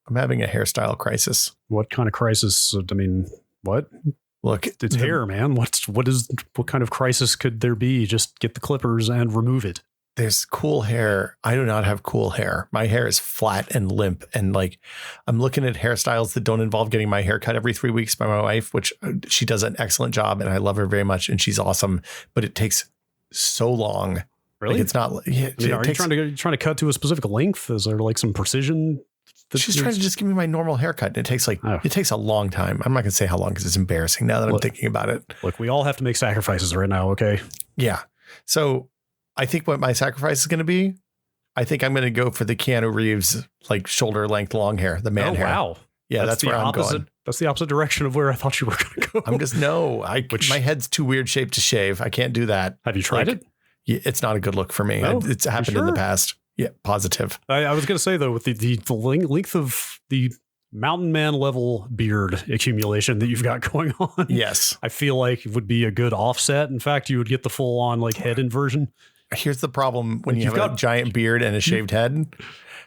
I'm having a hairstyle crisis. What kind of crisis? I mean, what? Look, It's hair, man. What kind of crisis could there be? Just get the clippers and remove it. There's cool hair. I do not have cool hair. My hair is flat and limp. And like, I'm looking at hairstyles that don't involve getting my hair cut every 3 weeks by my wife, which she does an excellent job. And I love her very much. And she's awesome. But it takes so long. Really? Like, it's not. Yeah, I mean, are you trying to cut to a specific length? Is there like some precision? She's trying to just give me my normal haircut. And it takes it takes a long time. I'm not going to say how long because it's embarrassing now that I'm thinking about it. Look, we all have to make sacrifices right now. Okay. Yeah. So I think what my sacrifice is going to be, I think I'm going to go for the Keanu Reeves, like shoulder length, long hair, the man hair. Wow. Yeah, that's where I'm going. That's the opposite direction of where I thought you were going to go. I'm just, my head's too weird shaped to shave. I can't do that. Have you tried it? Yeah, it's not a good look for me. Oh, it's happened in the past. Yeah, positive. I was going to say, though, with the length of the mountain man level beard accumulation that you've got going on. Yes. I feel like it would be a good offset. In fact, you would get the full on like head inversion. Here's the problem when you have a giant beard and a shaved head.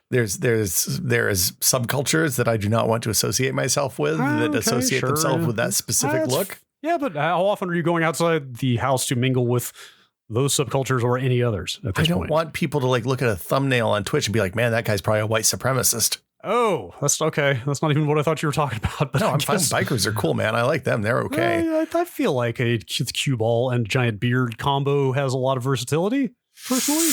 There's subcultures that I do not want to associate myself with that associate themselves with that specific look. Yeah, but how often are you going outside the house to mingle with those subcultures or any others at this point? I don't want people to like look at a thumbnail on Twitch and be like, man, that guy's probably a white supremacist. Oh, that's okay. That's not even what I thought you were talking about. But no, I'm fine. Bikers are cool, man. I like them. They're okay. I feel like a cue ball and giant beard combo has a lot of versatility, personally.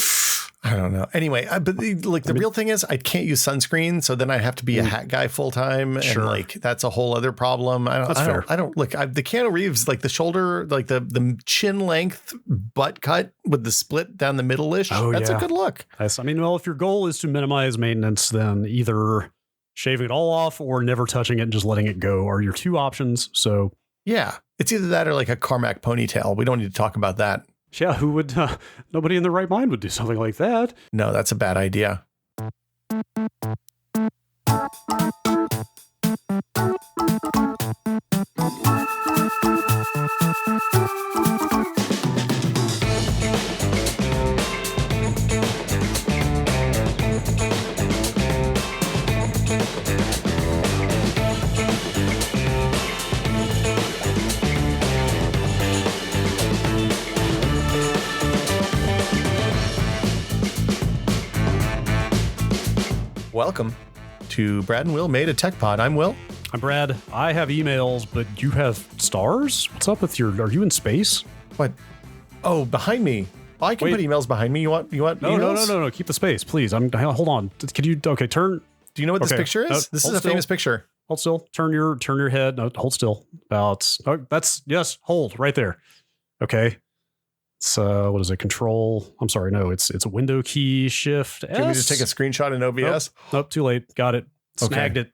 I don't know. Anyway, but the real thing is I can't use sunscreen. So then I have to be a hat guy full time. Sure. And like, that's a whole other problem. I don't look, the Keanu Reeves, like the shoulder, like the chin length butt cut with the split down the middle-ish. Oh, that's a good look. Yes. I mean, well, if your goal is to minimize maintenance, then either shaving it all off or never touching it and just letting it go are your two options. So yeah, it's either that or like a Carmack ponytail. We don't need to talk about that. Yeah, who would? Nobody in their right mind would do something like that. No, that's a bad idea. Welcome to Brad and Will Made a Tech Pod. I'm Will. I'm Brad. I have emails, but you have stars? What's up with are you in space? What? Oh, behind me. I can put emails behind me. You want emails? No. Keep the space, please. Hold on. Can you, turn. Do you know what this picture is? This is a famous picture. Hold still. Turn your head. No, hold still. Hold right there. Okay. It's what is it? Control. I'm sorry. No, it's a window key shift. Can we just take a screenshot in OBS? Nope, too late. Got it. Snagged it.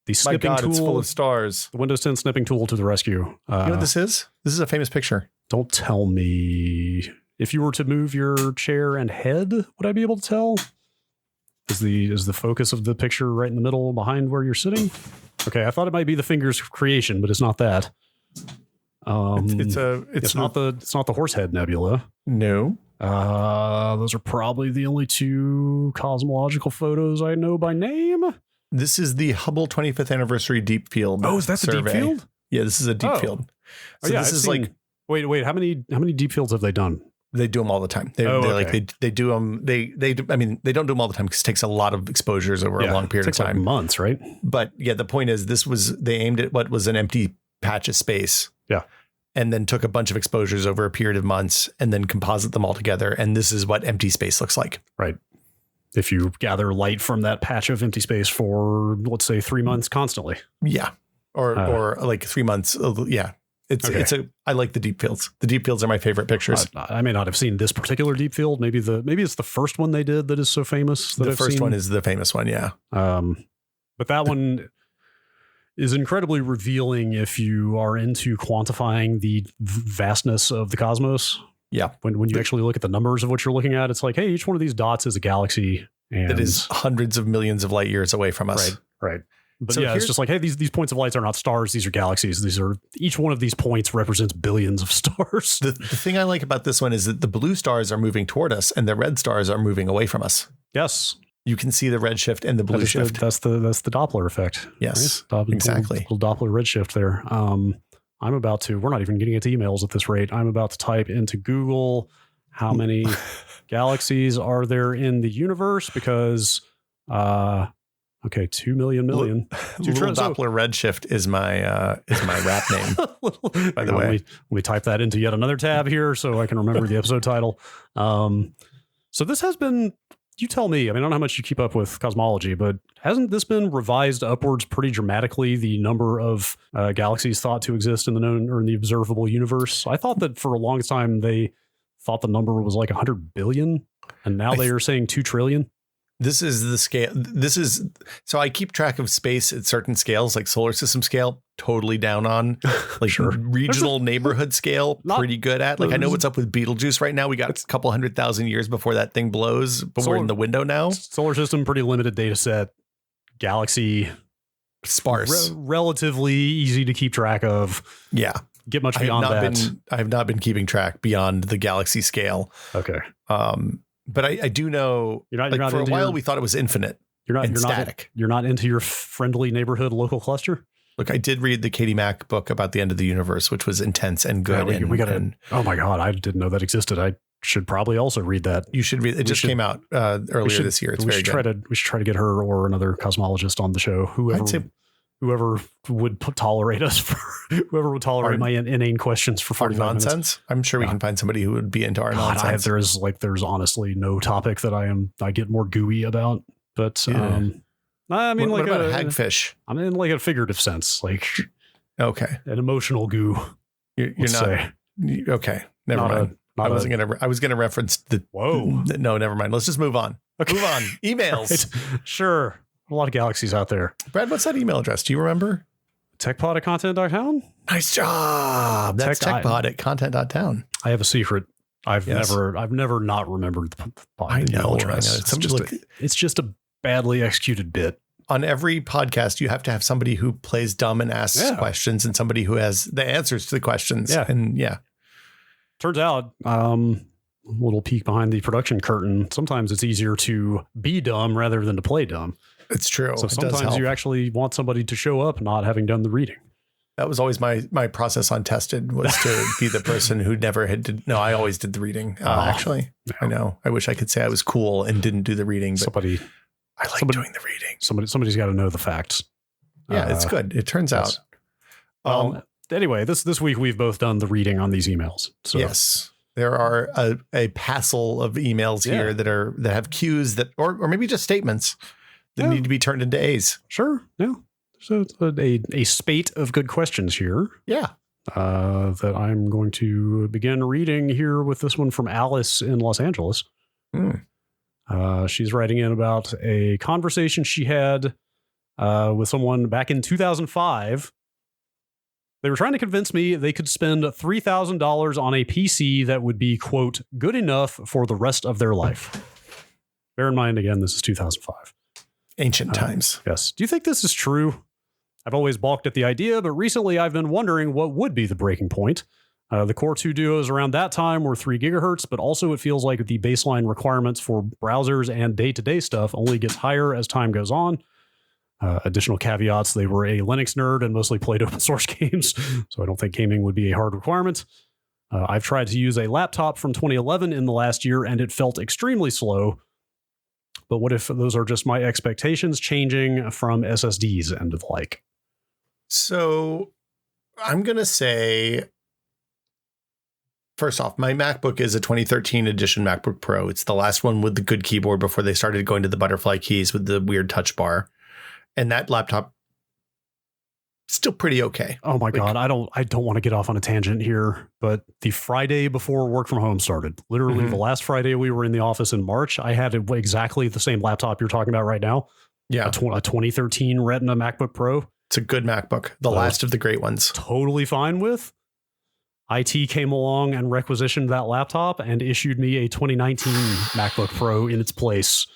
The snipping tool. It's full of stars. The Windows 10 snipping tool to the rescue. You know what this is? This is a famous picture. Don't tell me. If you were to move your chair and head, would I be able to tell? Is the focus of the picture right in the middle behind where you're sitting? Okay, I thought it might be the finger's creation, but it's not that. It's not the Horsehead Nebula. No. Those are probably the only two cosmological photos I know by name. This is the Hubble 25th anniversary deep field. Oh, is that the deep field? Yeah, this is a deep field. So this is like, wait, how many deep fields have they done? They do them all the time. They do them. I mean, they don't do them all the time because it takes a lot of exposures over a long period of time. Like months, right? But yeah, the point is they aimed at what was an empty patch of space. Yeah. And then took a bunch of exposures over a period of months and then composite them all together. And this is what empty space looks like. Right. If you gather light from that patch of empty space for, let's say, 3 months constantly. Yeah. Or like 3 months. Yeah. I like the deep fields. The deep fields are my favorite pictures. I may not have seen this particular deep field. Maybe it's the first one they did that is so famous. The first one is the famous one. Yeah. But that one is incredibly revealing if you are into quantifying the vastness of the cosmos. Yeah. When you actually look at the numbers of what you're looking at, it's like, hey, each one of these dots is a galaxy. And that is hundreds of millions of light years away from us. Right. But so it's just like, hey, these points of lights are not stars. These are galaxies. Each one of these points represents billions of stars. The thing I like about this one is that the blue stars are moving toward us and the red stars are moving away from us. Yes. You can see the redshift and the blue shift. That's the Doppler effect. Yes, right? exactly. Little Doppler redshift there. I'm about to, we're not even getting into emails at this rate. I'm about to type into Google how many galaxies are there in the universe because, 2 million. Little Doppler Redshift is my rap name. By the way, let me type that into yet another tab here so I can remember the episode title. So this has been, you tell me, I mean, I don't know how much you keep up with cosmology, but hasn't this been revised upwards pretty dramatically, the number of galaxies thought to exist in the known or in the observable universe? I thought that for a long time they thought the number was like 100 billion, and now they are saying 2 trillion. This is the scale. So I keep track of space at certain scales, like solar system scale, totally down on, like regional neighborhood scale, pretty good at. Like I know what's up with Betelgeuse right now. We got a couple 100,000 years before that thing blows, but we're in the window now. Solar system, pretty limited data set. Galaxy, sparse, relatively easy to keep track of. Yeah. Get much beyond that. I have not been keeping track beyond the galaxy scale. Okay. But I do know, you're not for a while we thought it was infinite. You're static. You're not into your friendly neighborhood local cluster? Look, I did read the Katie Mack book about the end of the universe, which was intense and good. Yeah, oh my God, I didn't know that existed. I should probably also read that. You should read it. It just came out earlier this year. It's very good. We should try to get her or another cosmologist on the show. Whoever would tolerate us for whoever would tolerate my inane questions for 45 nonsense. Minutes. I'm sure we can find somebody who would be into our nonsense. There's honestly no topic that I get more gooey about. But I mean, what about hagfish? I mean, like a figurative sense, like okay, an emotional goo. You're not okay. Never mind. I was gonna reference the. Whoa. No, never mind. Let's just move on. Okay. Move on. Emails. Right. Sure. A lot of galaxies out there. Brad, what's that email address? Do you remember? techpod@content.town. Nice job. That's techpod@content.town. I have a secret. I've never not remembered the email address. It's just a badly executed bit. On every podcast, you have to have somebody who plays dumb and asks questions and somebody who has the answers to the questions. Yeah. And turns out, little peek behind the production curtain. Sometimes it's easier to be dumb rather than to play dumb. It's true. So sometimes you actually want somebody to show up not having done the reading. That was always my process on Tested, was to be the person who never had no, I always did the reading. Actually, yeah. I know. I wish I could say I was cool and didn't do the reading, but I like doing the reading. Somebody's got to know the facts. Yeah, it's good. It turns out. Anyway, this week we've both done the reading on these emails. So. Yes. There are a passel of emails here that have cues that, or maybe just statements that need to be turned into A's. Sure. Yeah. So it's a spate of good questions here. Yeah. That I'm going to begin reading here with this one from Alice in Los Angeles. She's writing in about a conversation she had with someone back in 2005. They were trying to convince me they could spend $3,000 on a PC that would be, quote, good enough for the rest of their life. Bear in mind, again, this is 2005. Ancient times. Yes. Do you think this is true? I've always balked at the idea, but recently I've been wondering what would be the breaking point. The Core 2 Duos around that time were 3 gigahertz, but also it feels like the baseline requirements for browsers and day-to-day stuff only gets higher as time goes on. Additional caveats, they were a Linux nerd and mostly played open source games, so I don't think gaming would be a hard requirement. I've tried to use a laptop from 2011 in the last year, and it felt extremely slow. But what if those are just my expectations changing from SSDs and the like? So I'm going to say, first off, my MacBook is a 2013 edition MacBook Pro. It's the last one with the good keyboard before they started going to the butterfly keys with the weird touch bar. And that laptop still pretty okay. Oh my God. I don't want to get off on a tangent here, but the Friday before work from home started, literally the last Friday we were in the office in March, I had exactly the same laptop you're talking about right now. Yeah. A 2013 Retina MacBook Pro. It's a good MacBook. The last of the great ones. Totally fine with. IT came along and requisitioned that laptop and issued me a 2019 MacBook Pro in its place.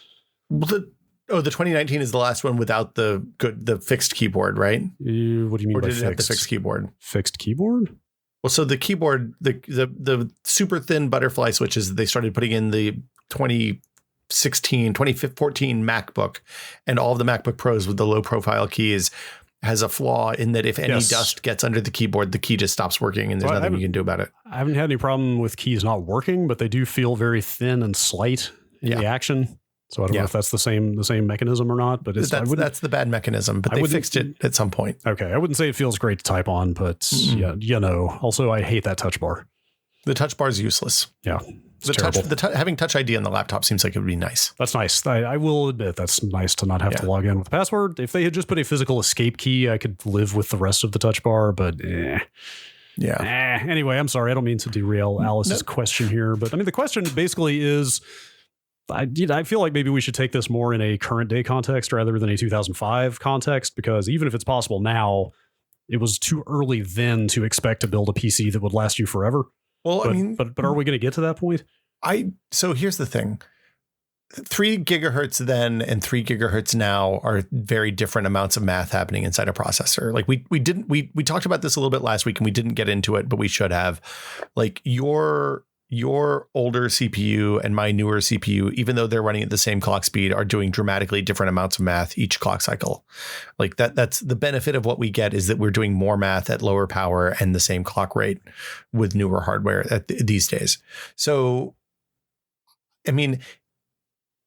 The 2019 is the last one without the fixed keyboard, right? What do you mean by did it have the fixed keyboard? Fixed keyboard? Well, so the keyboard, the super thin butterfly switches that they started putting in the 20 2014 MacBook and all of the MacBook Pros with the low profile keys has a flaw in that if any dust gets under the keyboard, the key just stops working and there's nothing you can do about it. I haven't had any problem with keys not working, but they do feel very thin and slight in the action. So I don't know if that's the same mechanism or not, but that's the bad mechanism, but they fixed it at some point. Okay. I wouldn't say it feels great to type on, but also I hate that touch bar. The touch bar is useless. Yeah. Having Touch ID on the laptop seems like it would be nice. That's nice. I will admit that's nice to not have to log in with a password. If they had just put a physical escape key, I could live with the rest of the touch bar, but Anyway, I'm sorry. I don't mean to derail Alice's question here, but I mean, the question basically is, I feel like maybe we should take this more in a current day context rather than a 2005 context, because even if it's possible now, it was too early then to expect to build a PC that would last you forever. Well, but are we going to get to that point? So here's the thing. 3 gigahertz then and 3 gigahertz now are very different amounts of math happening inside a processor. Like we talked about this a little bit last week and we didn't get into it, but we should have. Like your older CPU and my newer CPU, even though they're running at the same clock speed, are doing dramatically different amounts of math each clock cycle. Like that's the benefit of what we get, is that we're doing more math at lower power and the same clock rate with newer hardware these days. So, I mean,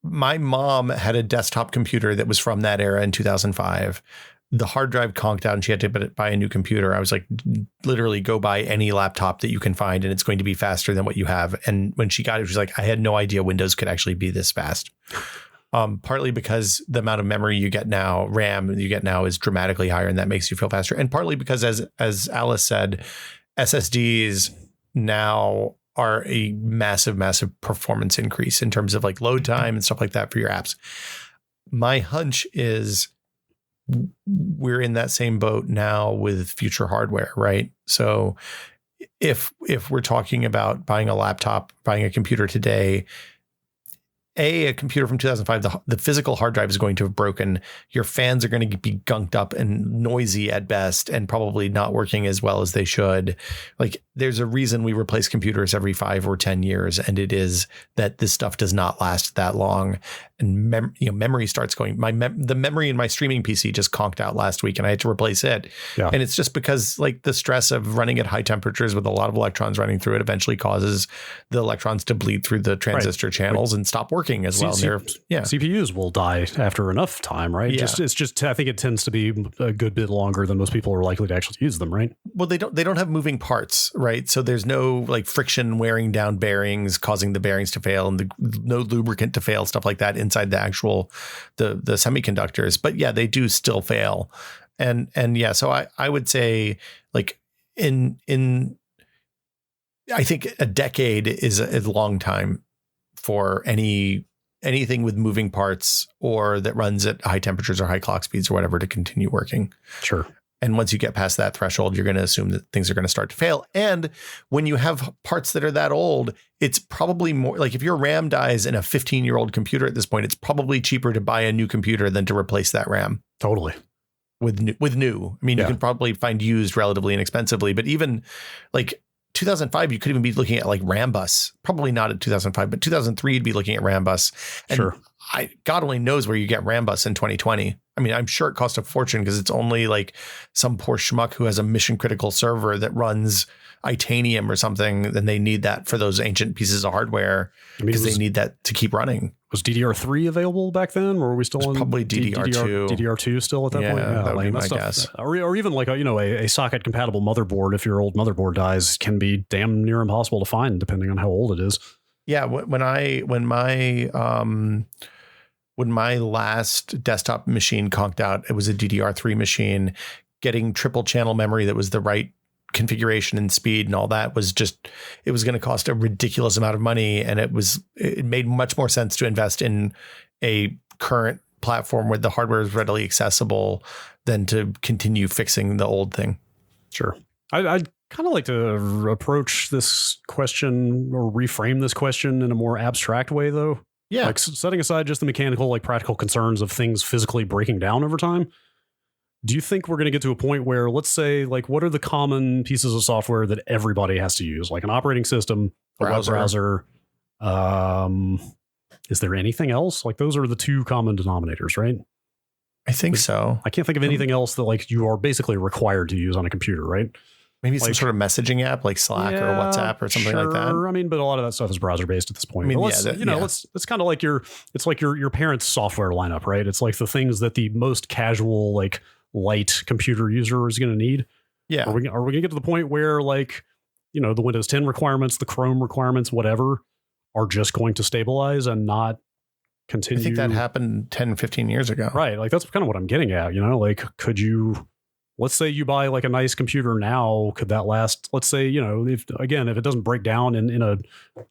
my mom had a desktop computer that was from that era in 2005. The hard drive conked out and she had to buy a new computer. I was like, literally go buy any laptop that you can find and it's going to be faster than what you have. And when she got it, she's like, I had no idea Windows could actually be this fast. Partly because the amount of memory you get now, RAM you get now, is dramatically higher and that makes you feel faster. And partly because, as Alice said, SSDs now are a massive, massive performance increase in terms of like load time and stuff like that for your apps. My hunch is we're in that same boat now with future hardware, right? So if we're talking about buying a laptop, buying a computer today, a computer from 2005, the physical hard drive is going to have broken. Your fans are going to be gunked up and noisy at best and probably not working as well as they should. Like, there's a reason we replace computers every 5 or 10 years, and it is that this stuff does not last that long. And memory starts going. The memory in my streaming PC just conked out last week, and I had to replace it. Yeah. And it's just because like the stress of running at high temperatures with a lot of electrons running through it eventually causes the electrons to bleed through the transistor channels and stop working as well. CPUs will die after enough time, right? Yeah. It's just I think it tends to be a good bit longer than most people are likely to actually use them, right? Well, they don't have moving parts, right? So there's no like friction wearing down bearings, causing the bearings to fail, and no lubricant to fail, stuff like that inside the actual the semiconductors. But yeah, they do still fail. And yeah, so I would say like in I think a decade is a long time for anything with moving parts or that runs at high temperatures or high clock speeds or whatever to continue working. Sure. And once you get past that threshold, you're going to assume that things are going to start to fail. And when you have parts that are that old, it's probably more like if your RAM dies in a 15-year-old computer at this point, it's probably cheaper to buy a new computer than to replace that RAM. Totally. With new. I mean, you can probably find used relatively inexpensively, but even like 2005, you could even be looking at like Rambus. Probably not in 2005, but 2003, you'd be looking at Rambus. And sure. God only knows where you get Rambus in 2020. I mean, I'm sure it costs a fortune because it's only like some poor schmuck who has a mission critical server that runs Itanium or something. Then they need that for those ancient pieces of hardware because they need that to keep running. Was DDR3 available back then, or were we still on probably DDR2? DDR2 still at that point? Yeah, that would be my guess. Or even like a socket compatible motherboard. If your old motherboard dies, can be damn near impossible to find depending on how old it is. Yeah, when my last desktop machine conked out, it was a DDR3 machine. Getting triple channel memory that was the right configuration and speed and all that was just, it was going to cost a ridiculous amount of money. And it made much more sense to invest in a current platform where the hardware is readily accessible than to continue fixing the old thing. Sure. I'd kind of like to approach this question or reframe this question in a more abstract way, though. Yeah. Like setting aside just the mechanical, like practical concerns of things physically breaking down over time. Do you think we're going to get to a point where, let's say, like, what are the common pieces of software that everybody has to use? Like an operating system, a web browser, Is there anything else? Like those are the two common denominators, right? I think so. I can't think of anything else that like you are basically required to use on a computer, right? Maybe some sort of messaging app like Slack or WhatsApp or something like that. I mean, but a lot of that stuff is browser based at this point. I mean, it's kind of like your parents' software lineup, right? It's like the things that the most casual, like light computer user is going to need. Yeah. Are we going to get to the point where like, the Windows 10 requirements, the Chrome requirements, whatever, are just going to stabilize and not continue? I think that happened 10, 15 years ago. Right. Like that's kind of what I'm getting at, like, could you, let's say you buy like a nice computer now, could that last, let's say, if it doesn't break down in a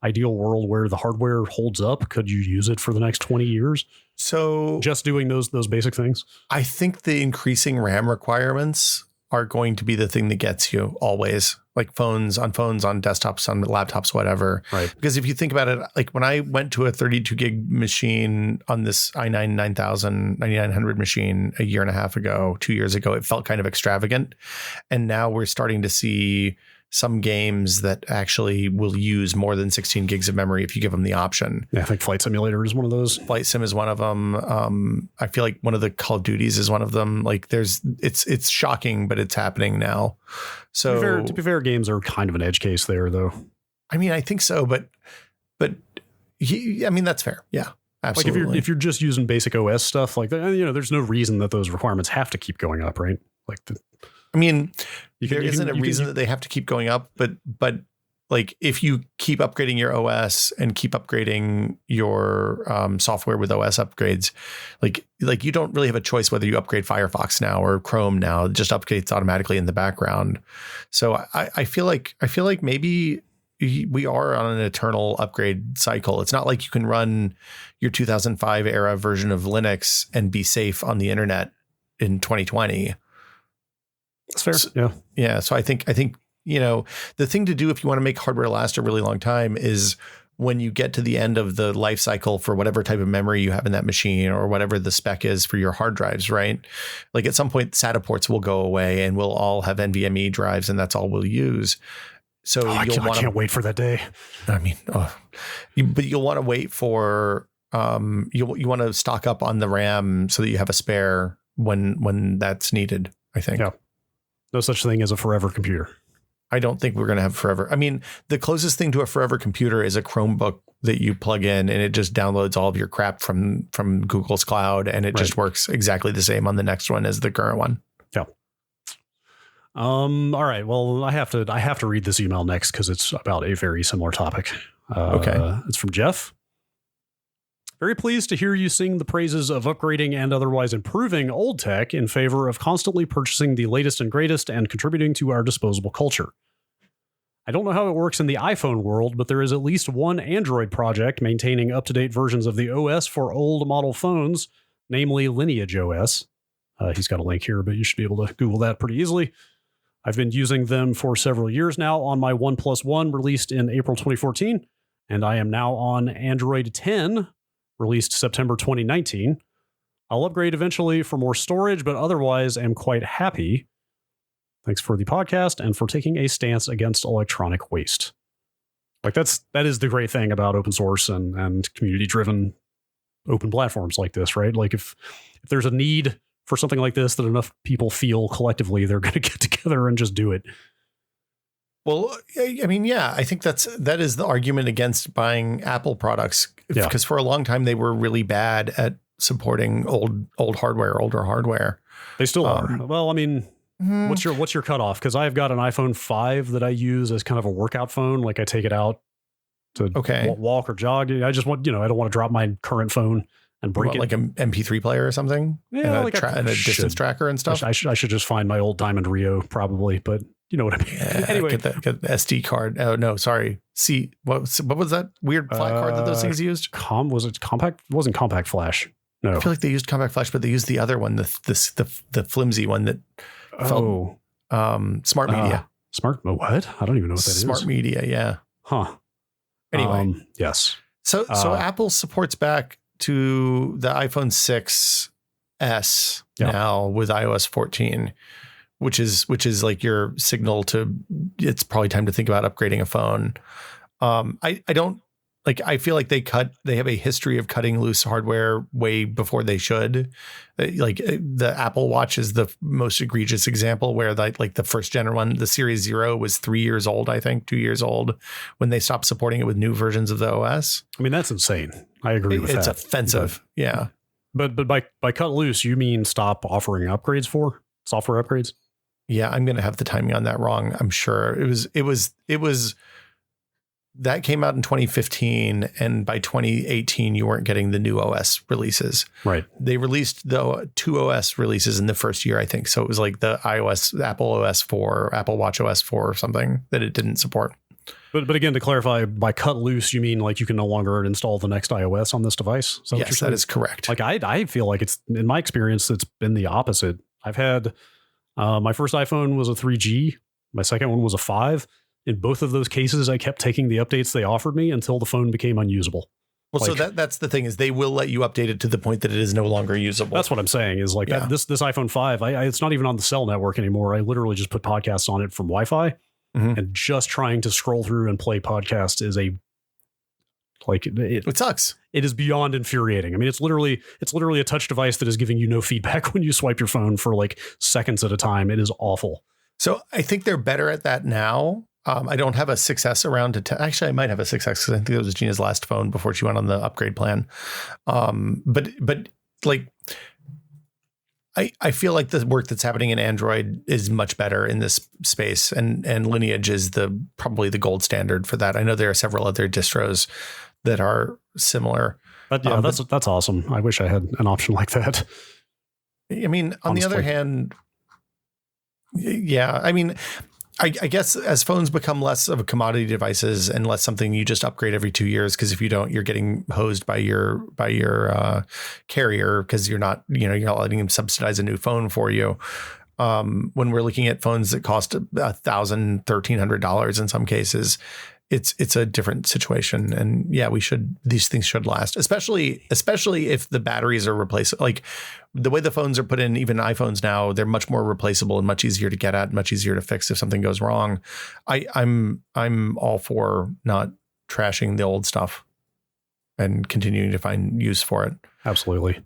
ideal world where the hardware holds up, could you use it for the next 20 years? So just doing those basic things. I think the increasing RAM requirements are going to be the thing that gets you always, like phones, on desktops, on laptops, whatever. Right. Because if you think about it, like when I went to a 32 gig machine on this i9 9900 machine a year and a half ago, 2 years ago, it felt kind of extravagant. And now we're starting to see some games that actually will use more than 16 gigs of memory if you give them the option. Yeah, I think Flight Simulator is one of those. Flight Sim is one of them. I feel like one of the Call of Duties is one of them. Like it's shocking, but it's happening now. So to be fair, games are kind of an edge case there, though. I mean, I think so, but I mean, that's fair. Yeah, absolutely. Like if you're just using basic OS stuff, like there's no reason that those requirements have to keep going up, right? Like I mean, there isn't a reason that they have to keep going up, but like if you keep upgrading your OS and keep upgrading your software with OS upgrades, like you don't really have a choice whether you upgrade Firefox now or Chrome now. It just updates automatically in the background. So I feel like maybe we are on an eternal upgrade cycle. It's not like you can run your 2005 era version of Linux and be safe on the internet in 2020. That's fair. So, yeah. So I think, the thing to do if you want to make hardware last a really long time is when you get to the end of the life cycle for whatever type of memory you have in that machine or whatever the spec is for your hard drives, right? Like at some point SATA ports will go away and we'll all have NVMe drives and that's all we'll use. So I can't wait for that day. I mean, but you'll want to wait for, you want to stock up on the RAM so that you have a spare when that's needed, I think. Yeah. No such thing as a forever computer. I don't think we're going to have forever. I mean, the closest thing to a forever computer is a Chromebook that you plug in and it just downloads all of your crap from Google's cloud and it just works exactly the same on the next one as the current one. Yeah. All right. Well, I have to read this email next because it's about a very similar topic. Okay. It's from Jeff. Very pleased to hear you sing the praises of upgrading and otherwise improving old tech in favor of constantly purchasing the latest and greatest and contributing to our disposable culture. I don't know how it works in the iPhone world, but there is at least one Android project maintaining up-to-date versions of the OS for old model phones, namely Lineage OS. He's got a link here, but you should be able to Google that pretty easily. I've been using them for several years now on my OnePlus One released in April 2014, and I am now on Android 10, released September 2019. I'll upgrade eventually for more storage, but otherwise am quite happy. Thanks for the podcast and for taking a stance against electronic waste. Like that is the great thing about open source and community-driven open platforms like this, right? Like if there's a need for something like this that enough people feel collectively, they're going to get together and just do it. Well, I mean, yeah, I think that is the argument against buying Apple products because for a long time they were really bad at supporting older hardware. They still are. Well, I mean, what's your cutoff? Because I've got an iPhone 5 that I use as kind of a workout phone. Like I take it out to walk or jog. I just want, I don't want to drop my current phone and break it. Like an MP3 player or something? Yeah, and a distance tracker and stuff? I should just find my old Diamond Rio probably, but you know what I mean. Yeah, anyway, get the SD card. Oh no, sorry. What was that weird flat card that those things used? Was it compact? It wasn't compact flash. No, I feel like they used compact flash, but they used the other one, the flimsy one that felt Smart Media. What? I don't even know what that is. Smart Media, yeah. Huh. Anyway, yes. So Apple supports back to the iPhone 6s now with iOS 14. Which is like your signal to it's probably time to think about upgrading a phone. I don't like I feel like they have a history of cutting loose hardware way before they should. Like the Apple Watch is the most egregious example where like the first gen one, the Series 0 was 3 years old, I think 2 years old when they stopped supporting it with new versions of the OS. I mean, that's insane. I agree with that. It's offensive. Yeah. But by cut loose, you mean stop offering upgrades for software upgrades? Yeah, I'm going to have the timing on that wrong. I'm sure it was that came out in 2015, and by 2018 you weren't getting the new OS releases. Right. They released the 2 OS releases in the first year, I think. So it was like the Apple OS 4, Apple Watch OS 4 or something that it didn't support. But again, to clarify, by cut loose, you mean like you can no longer install the next iOS on this device? Is that yes, that is correct. Like I feel like it's, in my experience, it's been the opposite. I've had my first iPhone was a 3G. My second one was a 5. In both of those cases, I kept taking the updates they offered me until the phone became unusable. Well, like, so that's the thing is they will let you update it to the point that it is no longer usable. That's what I'm saying is like this iPhone 5, it's not even on the cell network anymore. I literally just put podcasts on it from Wi-Fi, and just trying to scroll through and play podcasts is it sucks. It is beyond infuriating. I mean, it's literally a touch device that is giving you no feedback when you swipe your phone for like seconds at a time. It is awful. So I think they're better at that now. I don't have a 6S around to actually, I might have a 6S because I think it was Gina's last phone before she went on the upgrade plan. But like, I feel like the work that's happening in Android is much better in this space, and Lineage is probably the gold standard for that. I know there are several other distros that are similar. But yeah, that's awesome. I wish I had an option like that. I mean, on the other hand, yeah, I mean, I guess as phones become less of a commodity devices and less something you just upgrade every 2 years, because if you don't, you're getting hosed by your carrier because you're not letting them subsidize a new phone for you. When we're looking at phones that cost $1,000, $1,300 in some cases, it's a different situation. And yeah, these things should last, especially if the batteries are replaceable. Like the way the phones are put in, even iPhones now, they're much more replaceable and much easier to get at, much easier to fix if something goes wrong. I'm all for not trashing the old stuff and continuing to find use for it. Absolutely.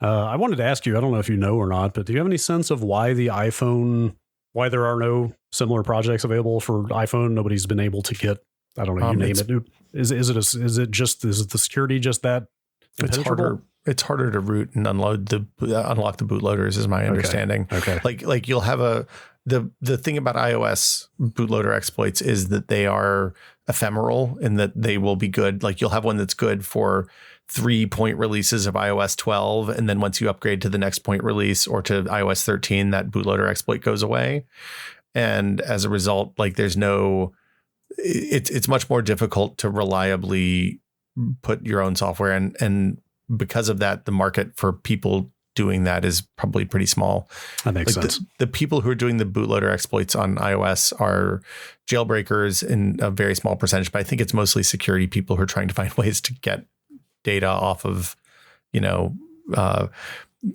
I wanted to ask you, I don't know if you know or not, but do you have any sense of why there are no similar projects available for iPhone? Nobody's been able to get, I don't know, you name it. Is it the security just that impenetrable? It's harder to root and unlock the bootloaders is my understanding. Okay. Like you'll have the thing about iOS bootloader exploits is that they are ephemeral and that they will be good. Like you'll have one that's good for 3-point releases of iOS 12. And then once you upgrade to the next point release or to iOS 13, that bootloader exploit goes away. And as a result, like it's much more difficult to reliably put your own software and because of that, the market for people doing that is probably pretty small. That makes sense. The people who are doing the bootloader exploits on iOS are jailbreakers in a very small percentage, but I think it's mostly security people who are trying to find ways to get data off of,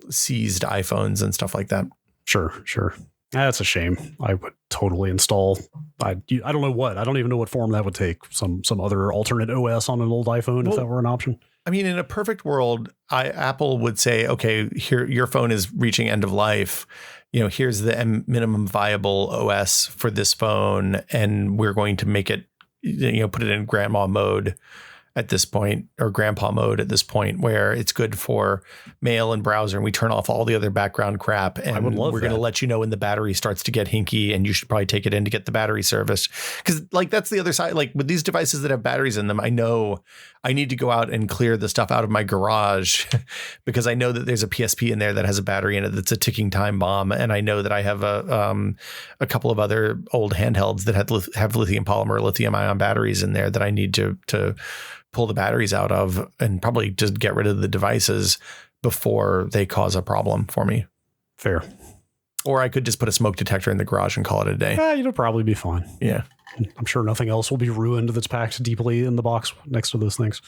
seized iPhones and stuff like that. Sure. That's a shame. I would totally install. I don't know what. I don't even know what form that would take. Some other alternate OS on an old iPhone, if that were an option. I mean, in a perfect world, Apple would say, okay, here, your phone is reaching end of life. Here's the minimum viable OS for this phone. And we're going to make it, put it in grandma mode at this point, or grandpa mode at this point, where it's good for mail and browser, and we turn off all the other background crap. And we're going to let you know when the battery starts to get hinky, and you should probably take it in to get the battery serviced. Because that's the other side. Like with these devices that have batteries in them, I know I need to go out and clear the stuff out of my garage because I know that there's a PSP in there that has a battery in it that's a ticking time bomb, and I know that I have a couple of other old handhelds that have lithium polymer, lithium ion batteries in there that I need to pull the batteries out of and probably just get rid of the devices before they cause a problem for me. Fair. Or I could just put a smoke detector in the garage and call it a day. You'll probably be fine. Yeah. I'm sure nothing else will be ruined that's packed deeply in the box next to those things.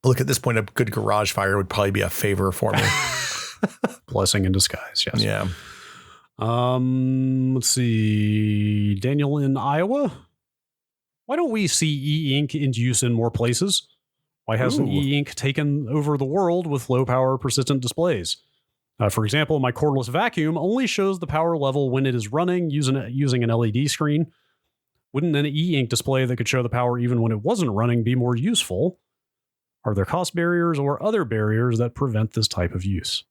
Look, at this point, a good garage fire would probably be a favor for me. Blessing in disguise. Yes. Yeah. Let's see. Daniel in Iowa. why don't we see e-ink in use in more places? Why hasn't e-ink taken over the world with low power persistent displays? For example, my cordless vacuum only shows the power level when it is running using an LED screen. Wouldn't an e-ink display that could show the power even when it wasn't running be more useful? Are there cost barriers or other barriers that prevent this type of use?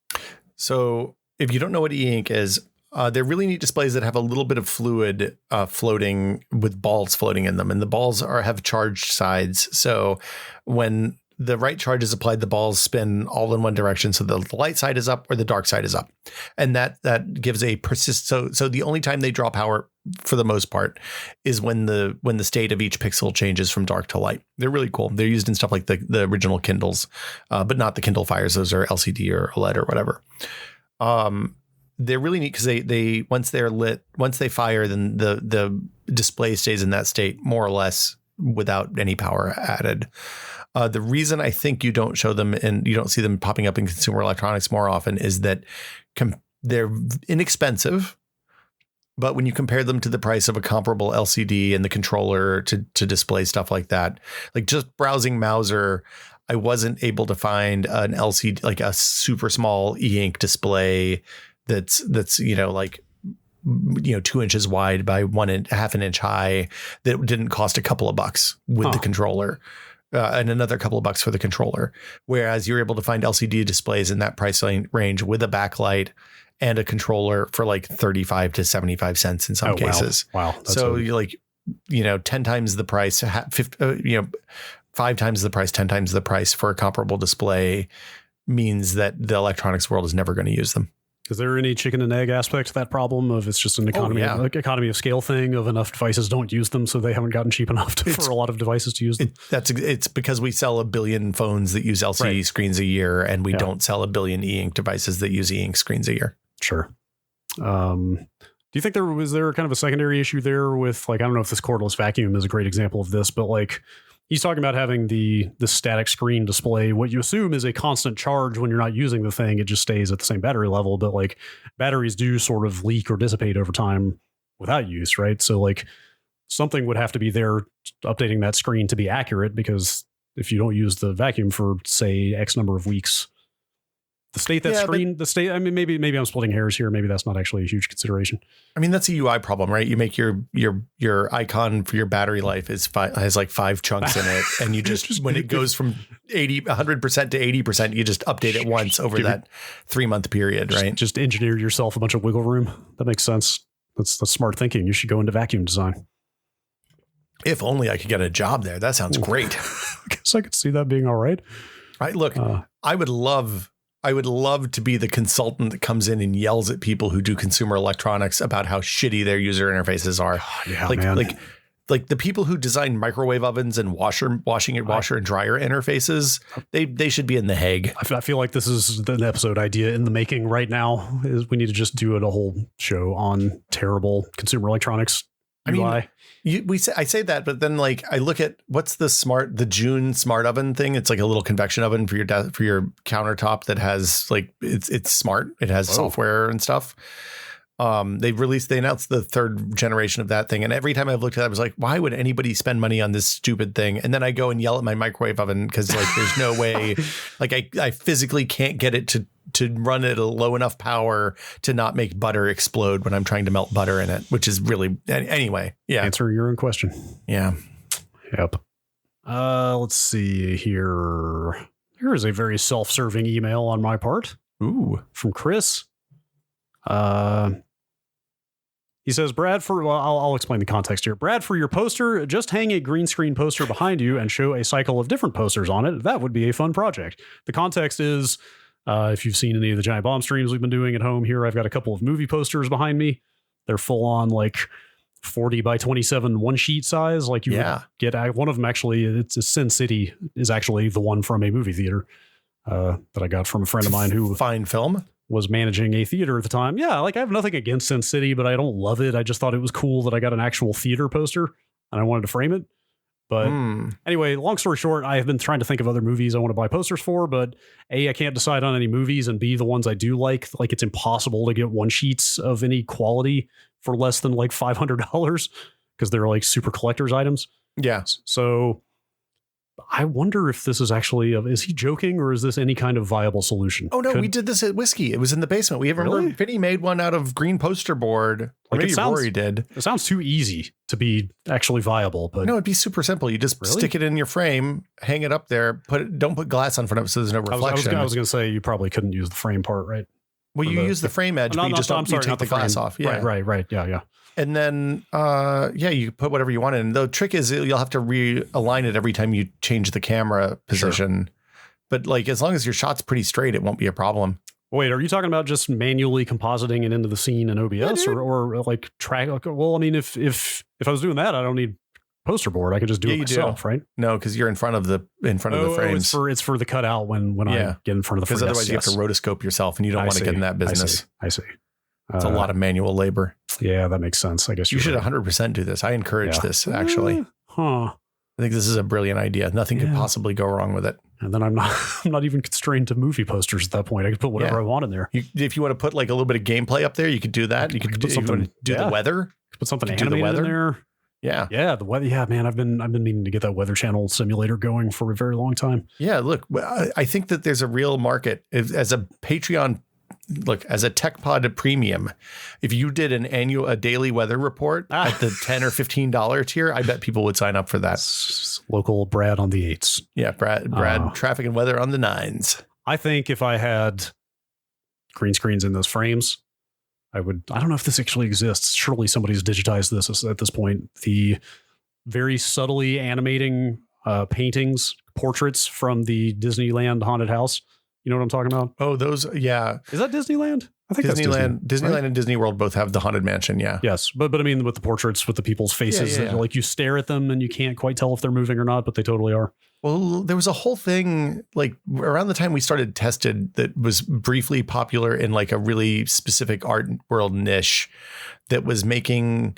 So if you don't know what e-ink is, they're really neat displays that have a little bit of fluid floating with balls floating in them. And the balls have charged sides. So when the right charge is applied, the balls spin all in one direction. So the light side is up or the dark side is up. And that gives a so the only time they draw power for the most part is when the state of each pixel changes from dark to light. They're really cool. They're used in stuff like the original Kindles, but not the Kindle Fires. Those are LCD or OLED or whatever. They're really neat because they once they're lit, once they fire, then the display stays in that state more or less without any power added. The reason I think you don't show them and you don't see them popping up in consumer electronics more often is that they're inexpensive. But when you compare them to the price of a comparable LCD and the controller to display stuff like that, like just browsing Mouser, I wasn't able to find an LCD, like a super small e-ink display that's 2 inches wide by half an inch high that didn't cost a couple of bucks with the controller. And another couple of bucks for the controller. Whereas you're able to find LCD displays in that price range with a backlight and a controller for like 35 to 75 cents in some cases. Wow. So you're like, 10 times the price, 5 times the price, 10 times the price for a comparable display means that the electronics world is never going to use them. Is there any chicken and egg aspect to that problem of it's just an economy of scale thing of enough devices don't use them, so they haven't gotten cheap enough for a lot of devices to use them? It's because we sell 1 billion phones that use LCD screens a year, and we don't sell 1 billion e-ink devices that use e-ink screens a year. Sure. Do you think there was kind of a secondary issue there with, like, I don't know if this cordless vacuum is a great example of this, but like he's talking about having the static screen display. What you assume is a constant charge when you're not using the thing. It just stays at the same battery level, but like batteries do sort of leak or dissipate over time without use, right? So like something would have to be there updating that screen to be accurate, because if you don't use the vacuum for, say, X number of weeks, I mean, maybe I'm splitting hairs here. Maybe that's not actually a huge consideration. I mean, that's a UI problem, right? You make your icon for your battery life has like 5 chunks in it. And you just, when it goes from 100% to 80%, you just update it once over that 3-month period, right? Just engineer yourself a bunch of wiggle room. That makes sense. That's smart thinking. You should go into vacuum design. If only I could get a job there. That sounds great. I guess I could see that being all right. Right. Look, I would love to be the consultant that comes in and yells at people who do consumer electronics about how shitty their user interfaces are. Yeah, man. Like the people who design microwave ovens and washer and dryer interfaces, they should be in The Hague. I feel like this is an episode idea in the making right now. Is we need to just do a whole show on terrible consumer electronics UI. I mean, I say that, but then like I look at what's the June smart oven thing. It's like a little convection oven for your countertop that has like it's smart. It has software and stuff. They announced the 3rd generation of that thing, and every time I've looked at it, I was like, why would anybody spend money on this stupid thing? And then I go and yell at my microwave oven because like there's no way, like I physically can't get it to run at a low enough power to not make butter explode when I'm trying to melt butter in it, which is really, anyway. Yeah. Answer your own question. Yeah. Yep. Let's see here. Here is a very self-serving email on my part. Ooh. From Chris. He says, Brad, I'll explain the context here. Brad, for your poster, just hang a green screen poster behind you and show a cycle of different posters on it. That would be a fun project. The context is, if you've seen any of the Giant Bomb streams we've been doing at home here, I've got a couple of movie posters behind me. They're full on like 40 by 27 one sheet size. Like you would get one of them. Actually, it's Sin City is actually the one from a movie theater that I got from a friend of mine who fine film was managing a theater at the time. Yeah. Like I have nothing against Sin City, but I don't love it. I just thought it was cool that I got an actual theater poster and I wanted to frame it. But anyway, long story short, I have been trying to think of other movies I want to buy posters for, but A, I can't decide on any movies, and B, the ones I do like it's impossible to get one sheets of any quality for less than like $500 because they're like super collector's items. Yeah. So I wonder if this is actually, is he joking or is this any kind of viable solution? Oh, no, we did this at Whiskey. It was in the basement. We remember Really? Vinny made one out of green poster board. Or Like, maybe Rory did. It sounds too easy to be actually viable, but No, it'd be super simple. You just stick it in your frame, hang it up there, don't put glass on front of it so there's no reflection. I was going to say you probably couldn't use the frame part, right? Well, you use the frame edge, but you just don't take the glass off. Yeah. Right. Yeah. And then, you put whatever you want in. The trick is you'll have to realign it every time you change the camera position. Sure. But like, as long as your shot's pretty straight, it won't be a problem. Wait, are you talking about just manually compositing it into the scene in OBS or like track? Well, I mean, if I was doing that, I don't need poster board. I could just do it myself, right? No, because you're in front of the frames. It's for the cutout when I get in front of the frames. Because otherwise you have to rotoscope yourself, and you don't want to get in that business. I see. It's a lot of manual labor. Yeah, that makes sense. I guess you should 100% do this. I encourage this, actually. I think this is a brilliant idea. Nothing could possibly go wrong with it. And then I'm not even constrained to movie posters at that point. I can put whatever I want in there. If you want to put like a little bit of gameplay up there, you could do that. You could do something. Do the weather. Put something animated in there. Yeah, the weather. Yeah, man, I've been meaning to get that Weather Channel simulator going for a very long time. Yeah, look, I think that there's a real market as a Patreon. Look, as a TechPod Premium, if you did a daily weather report at the $10 or $15 tier, I bet people would sign up for that. Local Brad on the 8s. Yeah, Brad traffic and weather on the 9s. I think if I had green screens in those frames, I don't know if this actually exists. Surely somebody's digitized this at this point. The very subtly animating paintings, portraits from the Disneyland haunted house. You know what I'm talking about? Oh, those, yeah. Is that Disneyland? I think Disneyland. That's Disneyland and Disney World both have the Haunted Mansion, yeah. Yes, but I mean with the portraits with the people's faces, that, like you stare at them and you can't quite tell if they're moving or not, but they totally are. Well, there was a whole thing like around the time we started Tested that was briefly popular in like a really specific art world niche that was making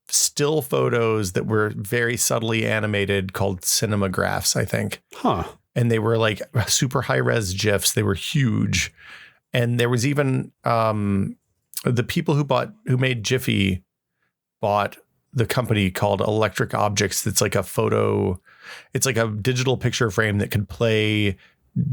still photos that were very subtly animated called cinemagraphs, I think. Huh. And they were like super high res GIFs. They were huge. And there was even the people who made Jiffy bought the company called Electric Objects. That's like it's like a digital picture frame that could play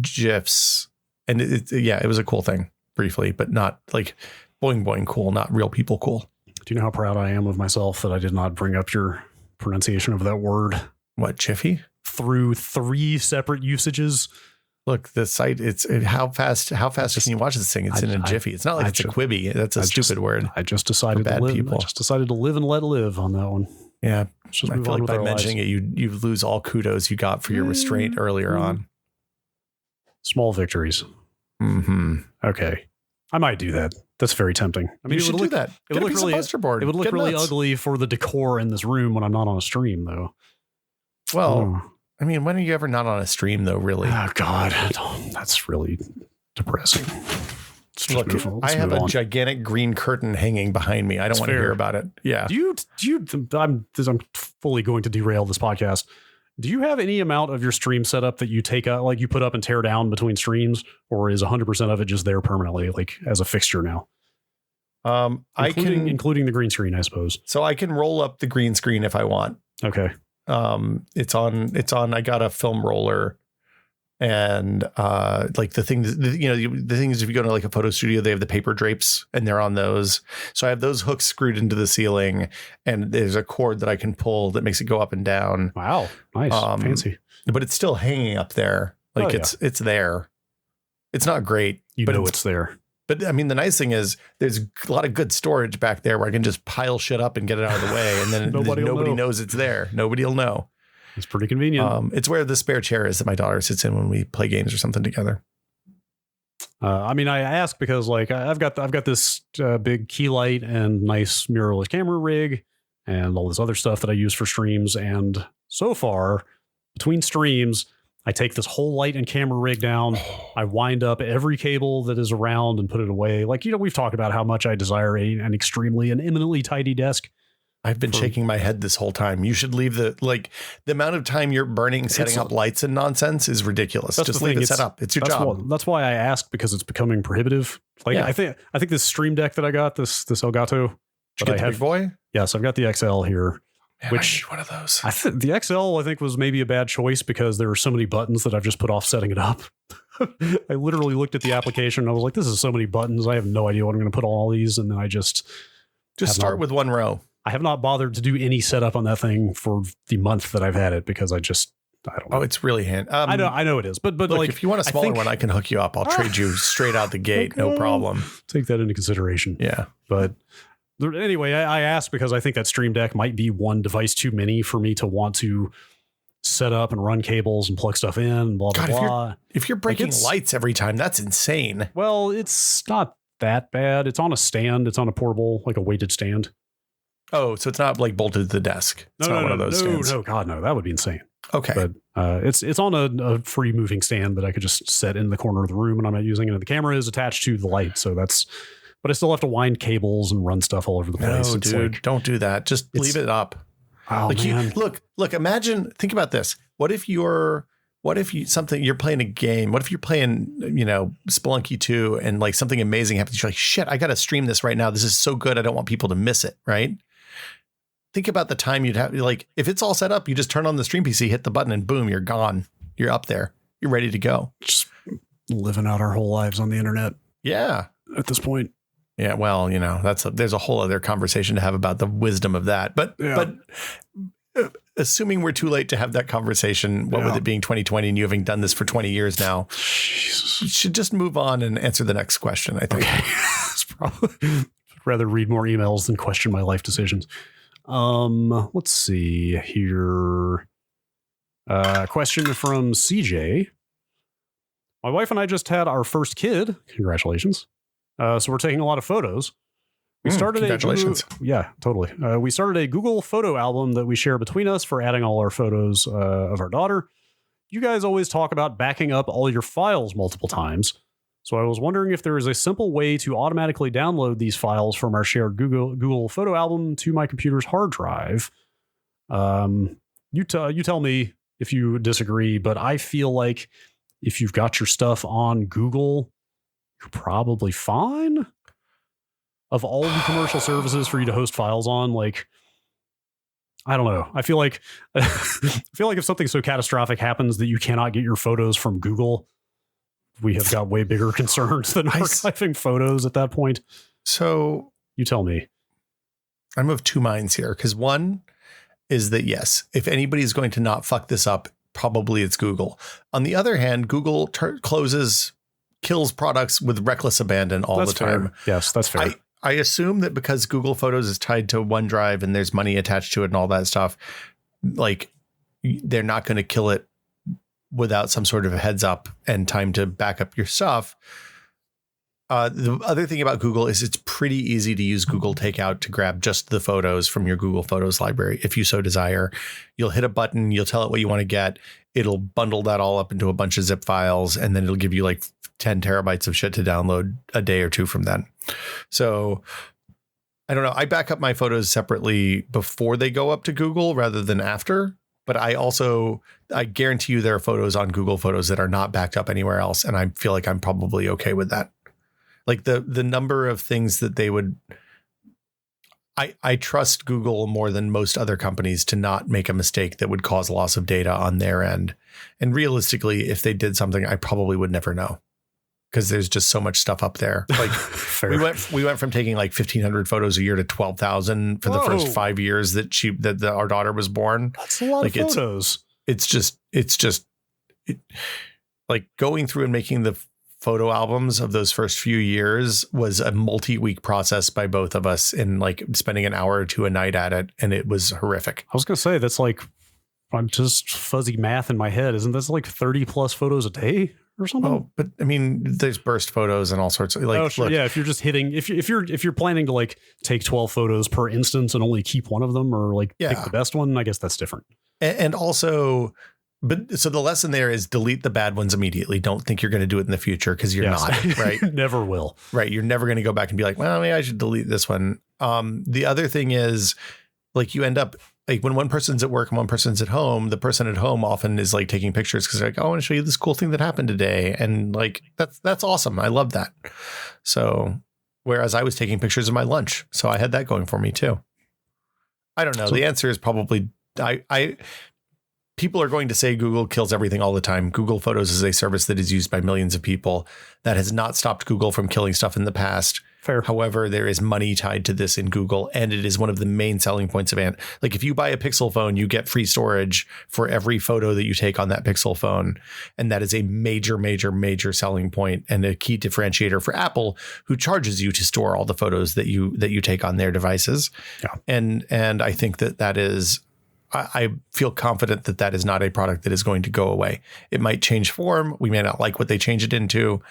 GIFs. And it was a cool thing briefly, but not like boing boing cool, not real people cool. Do you know how proud I am of myself that I did not bring up your pronunciation of that word? What, Jiffy? Through 3 separate usages. Look, the site, how fast can you watch this thing? It's in a jiffy. It's not like it's a Quibi. That's a stupid word. I just decided to live. I just decided to live and let live on that one. Yeah. I feel like by mentioning it, you lose all kudos you got for your restraint earlier on. Small victories. Mm-hmm. Okay. I might do that. That's very tempting. I mean, you should do that. It would look really poster board. It would look really ugly for the decor in this room when I'm not on a stream, though. Well, I mean, when are you ever not on a stream, though, really? Oh, God. That's really depressing. Look, I have a gigantic green curtain hanging behind me. I don't want to hear about it. Yeah. I'm fully going to derail this podcast. Do you have any amount of your stream setup that you take out, like you put up and tear down between streams, or is 100% of it just there permanently, like as a fixture now? Including the green screen, I suppose. So I can roll up the green screen if I want. Okay. It's on, I got a film roller and, like the things, the things, if you go to like a photo studio, they have the paper drapes and they're on those. So I have those hooks screwed into the ceiling and there's a cord that I can pull that makes it go up and down. Wow. Nice. Fancy. But it's still hanging up there. Like it's there. It's not great. But it's there. But I mean, the nice thing is there's a lot of good storage back there where I can just pile shit up and get it out of the way. And then nobody knows it's there. Nobody will know. It's pretty convenient. It's where the spare chair is that my daughter sits in when we play games or something together. I mean, I ask because like I've got this big key light and nice mirrorless camera rig and all this other stuff that I use for streams. And so far between streams, I take this whole light and camera rig down. I wind up every cable that is around and put it away. Like, we've talked about how much I desire an eminently tidy desk. I've been shaking my head this whole time. You should leave the amount of time you're burning setting up lights and nonsense is ridiculous. Just leave it set up. It's your job. That's why I ask, because it's becoming prohibitive. Like, yeah. I think this Stream Deck that I got, this Elgato. Did you get the big boy? Yes, I've got the XL here. Man, which I need one of those. the XL, I think, was maybe a bad choice because there are so many buttons that I've just put off setting it up. I literally looked at the application and I was like, this is so many buttons. I have no idea what I'm going to put on all these. And then I just start with one row. I have not bothered to do any setup on that thing for the month that I've had it because I don't know. Oh, it's really handy. I know it is, but look, like, if you want a smaller one, I can hook you up. I'll trade you straight out the gate. Okay. No problem. Take that into consideration. Yeah. But anyway, I asked because I think that Stream Deck might be one device too many for me to want to set up and run cables and plug stuff in and blah, blah, blah. If you're breaking lights every time, that's insane. Well, it's not that bad. It's on a stand. It's on a portable, like a weighted stand. Oh, so it's not like bolted to the desk. It's not one of those stands. No, God, no. That would be insane. Okay. But it's on a free moving stand that I could just set in the corner of the room and I'm not using it. And the camera is attached to the light. So but I still have to wind cables and run stuff all over the place. No, dude, don't do that. Just leave it up. Oh, like man. Look, imagine, think about this. What if you're playing a game? What if you're playing, Spelunky 2 and like something amazing happens? You're like, shit, I got to stream this right now. This is so good. I don't want people to miss it. Right. Think about the time you'd have, like, if it's all set up, you just turn on the stream PC, hit the button and boom, you're gone. You're up there. You're ready to go. Just living out our whole lives on the internet. Yeah. At this point. Yeah. Well, there's a whole other conversation to have about the wisdom of that. But assuming we're too late to have that conversation, what with it being 2020 and you having done this for 20 years now, you should just move on and answer the next question, I think. Okay. It's probably rather read more emails than question my life decisions. Let's see here. Question from CJ. My wife and I just had our first kid. Congratulations. So we're taking a lot of photos. We started congratulations. Totally. We started a Google photo album that we share between us for adding all our photos of our daughter. You guys always talk about backing up all your files multiple times. So I was wondering if there is a simple way to automatically download these files from our shared Google photo album to my computer's hard drive. You tell me if you disagree, but I feel like if you've got your stuff on Google, you're probably fine. Of all the commercial services for you to host files on, like, I don't know. I feel like if something so catastrophic happens that you cannot get your photos from Google, we have got way bigger concerns than archiving photos at that point. So you tell me. I'm of two minds here, because one is that, yes, if anybody's going to not fuck this up, probably it's Google. On the other hand, Google kills products with reckless abandon all the time. Fair. Yes, that's fair. I assume that because Google Photos is tied to OneDrive and there's money attached to it and all that stuff, like, they're not going to kill it without some sort of a heads up and time to back up your stuff. The other thing about Google is it's pretty easy to use Google Takeout to grab just the photos from your Google Photos library. If you so desire, you'll hit a button, you'll tell it what you want to get. It'll bundle that all up into a bunch of zip files, and then it'll give you like 10 terabytes of shit to download a day or two from then. So I don't know. I back up my photos separately before they go up to Google rather than after. But I guarantee you there are photos on Google Photos that are not backed up anywhere else. And I feel like I'm probably okay with that. Like the number of things that they would, I trust Google more than most other companies to not make a mistake that would cause loss of data on their end. And realistically, if they did something, I probably would never know, because there's just so much stuff up there. Like we went from taking like 1,500 photos a year to 12,000 for the first 5 years that our daughter was born. That's a lot of photos. It's just like going through and making the photo albums of those first few years was a multi-week process by both of us, and like spending an hour or two a night at it. And it was horrific. I was going to say, that's like, I'm just fuzzy math in my head. Isn't this like 30 plus photos a day or something? Oh, but I mean, there's burst photos and all sorts of like, sure. Yeah. If you're just hitting, if you're planning to like take 12 photos per instance and only keep one of them, or like pick the best one, I guess that's different. And also, but so the lesson there is delete the bad ones immediately. Don't think you're going to do it in the future, because you're not, right? Never will. Right. You're never going to go back and be like, well, maybe I should delete this one. The other thing is, like, you end up like when one person's at work and one person's at home, the person at home often is like taking pictures because they're like, oh, I want to show you this cool thing that happened today. And like, that's awesome. I love that. So whereas I was taking pictures of my lunch, so I had that going for me too. I don't know. So- The answer is probably people are going to say Google kills everything all the time. Google Photos is a service that is used by millions of people. That has not stopped Google from killing stuff in the past. Fair. However, there is money tied to this in Google, and it is one of the main selling points of Ant. Like if you buy a Pixel phone, you get free storage for every photo that you take on that Pixel phone. And that is a major, major, major selling point and a key differentiator for Apple, who charges you to store all the photos that you take on their devices. Yeah. And I think that is, I feel confident that is not a product that is going to go away. It might change form. We may not like what they change it into.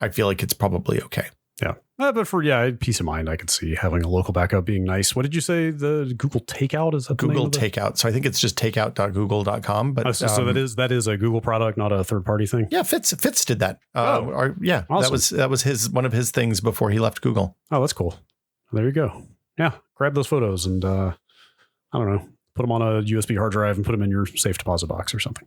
I feel like it's probably okay. Yeah. But for peace of mind, I could see having a local backup being nice. What did you say? The Google Takeout? Is that the Google name of it? Takeout. So I think it's just takeout.google.com. But so that is a Google product, not a third party thing. Yeah, Fitz did that. Awesome. That was one of his things before he left Google. Oh, that's cool. There you go. Yeah, grab those photos and I don't know, put them on a USB hard drive and put them in your safe deposit box or something.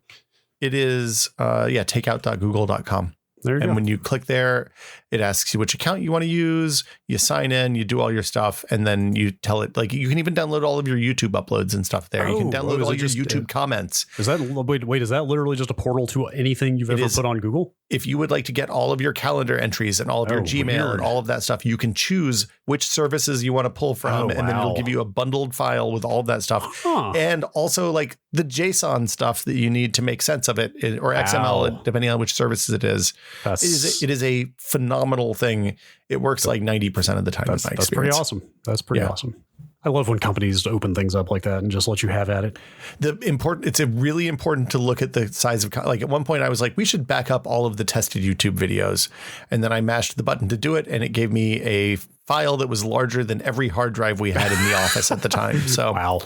It is takeout.google.com. There you go. And when you click there, it asks you which account you want to use. You sign in, you do all your stuff, and then you tell it, like, you can even download all of your YouTube uploads and stuff there. You can download all your YouTube comments. Is that wait? Is that literally just a portal to anything you've ever put on Google? If you would like to get all of your calendar entries and all of your Gmail and all of that stuff, you can choose which services you want to pull from, and then it'll give you a bundled file with all of that stuff, and also like the JSON stuff that you need to make sense of it, or XML, depending on which services it is. It is a phenomenal thing. It works like 90% of the time. That's pretty awesome. That's pretty awesome. I love when companies open things up like that and just let you have at it. It's really important to look at the size of, like at one point I was like, we should back up all of the tested YouTube videos. And then I mashed the button to do it, and it gave me a file that was larger than every hard drive we had in the office at the time. So wow.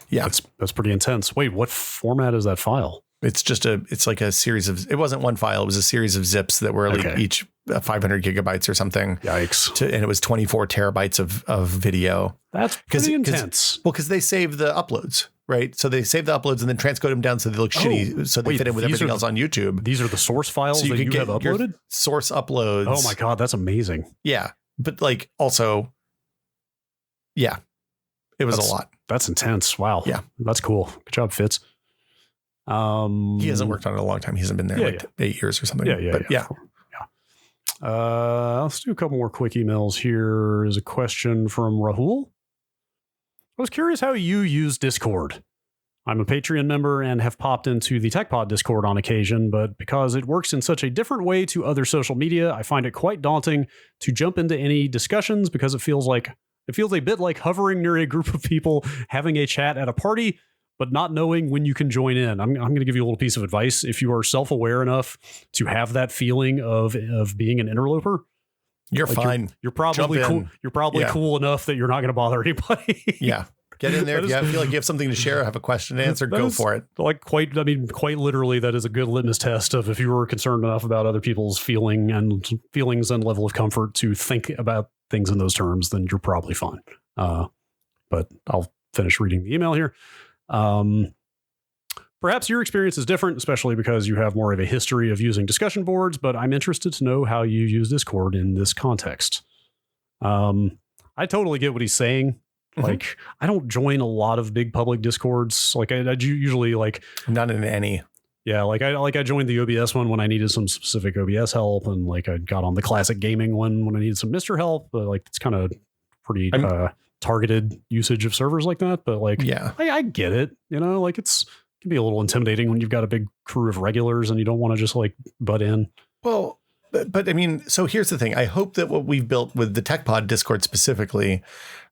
Yeah. That's pretty intense. Wait, what format is that file? It's like a series of, it wasn't one file. It was a series of zips that were like each 500 gigabytes or something. Yikes. And it was 24 terabytes of video. That's pretty intense. Because they save the uploads, right? So they save the uploads and then transcode them down so they look shitty. So they fit in with everything else on YouTube. These are the source files that you have uploaded? Source uploads. Oh my God, that's amazing. Yeah. But like also, yeah, it was a lot. That's intense. Wow. Yeah. That's cool. Good job, Fitz. He hasn't worked on it in a long time. He hasn't been there 8 years or something. Yeah. Let's do a couple more quick emails. Here is a question from Rahul. I was curious how you use Discord. I'm a Patreon member and have popped into the TechPod Discord on occasion, but because it works in such a different way to other social media, I find it quite daunting to jump into any discussions because it feels a bit like hovering near a group of people having a chat at a party, but not knowing when you can join in. I'm going to give you a little piece of advice. If you are self-aware enough to have that feeling of being an interloper, you're fine. You're probably cool. You're probably cool enough that you're not going to bother anybody. Yeah. Get in there. If you feel like you have something to share, have a question to answer, go for it. Like quite literally, that is a good litmus test of if you were concerned enough about other people's feelings and level of comfort to think about things in those terms, then you're probably fine. But I'll finish reading the email here. Perhaps your experience is different, especially because you have more of a history of using discussion boards, but I'm interested to know how you use Discord in this context. I totally get what he's saying. Like, I don't join a lot of big public Discords. Like I usually like not in any. Yeah. I joined the OBS one when I needed some specific OBS help. And like, I got on the classic gaming one when I needed some Mr. help, but like, it's kind of pretty, targeted usage of servers like that. But like, I get it, like it can be a little intimidating when you've got a big crew of regulars and you don't want to just like butt in. Well, but I mean, so here's the thing. I hope that what we've built with the TechPod Discord specifically,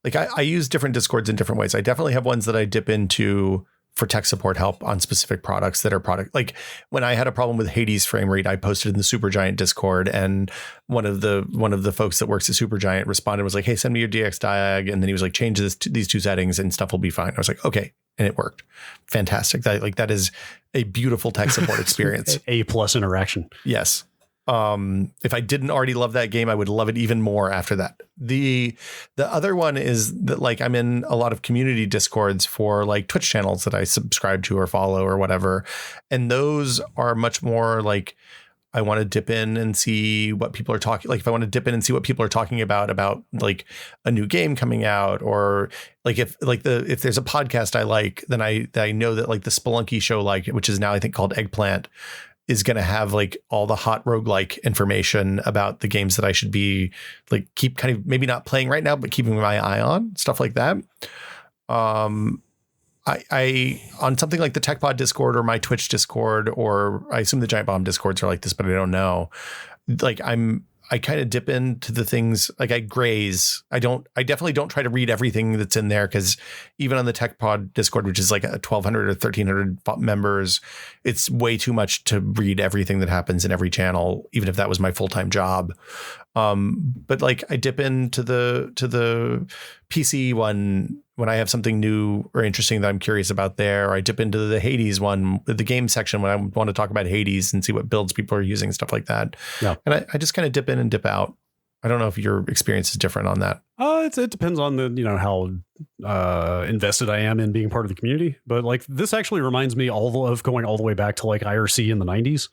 like I use different Discords in different ways. I definitely have ones that I dip into for tech support help on specific products that are like when I had a problem with Hades frame rate, I posted in the Supergiant Discord, and one of the folks that works at Supergiant responded, was like, hey, send me your DX diag. And then he was like, change these two settings and stuff will be fine. I was like, okay. And it worked. Fantastic. That is a beautiful tech support experience. A+ interaction. Yes. If I didn't already love that game, I would love it even more after that. The other one is that like I'm in a lot of community Discords for like Twitch channels that I subscribe to or follow or whatever. And those are much more like I want to dip in and see what people are talking. Like if I want to dip in and see what people are talking about like a new game coming out, or like if there's a podcast I like, then I know that like the Spelunky show, like, which is now I think called Eggplant, is going to have like all the hot roguelike information about the games that I should be like keep kind of maybe not playing right now, but keeping my eye on, stuff like that. I on something like the TechPod Discord or my Twitch Discord, or I assume the Giant Bomb Discords are like this, but I don't know. Like I kind of dip into the things, like I graze. I definitely don't try to read everything that's in there, because even on the TechPod Discord, which is like 1,200 or 1,300 members, it's way too much to read everything that happens in every channel, even if that was my full-time job. But like I dip into the PC one when I have something new or interesting that I'm curious about there. I dip into the Hades one, the game section, when I want to talk about Hades and see what builds people are using, stuff like that. Yeah. And I just kind of dip in and dip out. I don't know if your experience is different on that. It depends on how invested I am in being part of the community. But like this actually reminds me of going all the way back to like IRC in the 90s.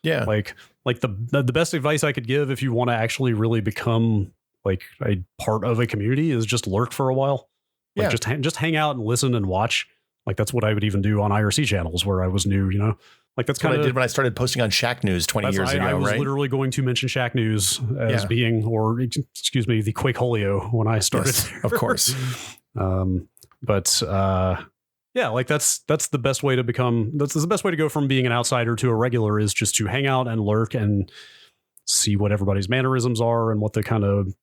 Yeah. Like the best advice I could give if you want to actually really become like a part of a community is just lurk for a while. Like just hang out and listen and watch. Like that's what I would even do on IRC channels where I was new, Like that's kind of what I did when I started posting on Shack News 20 years ago. I was literally going to mention Shack News as being, or excuse me, the Quakeholio when I started. Yes, of course. Yeah, like that's the best way to become. That's the best way to go from being an outsider to a regular, is just to hang out and lurk and see what everybody's mannerisms are and what the kind of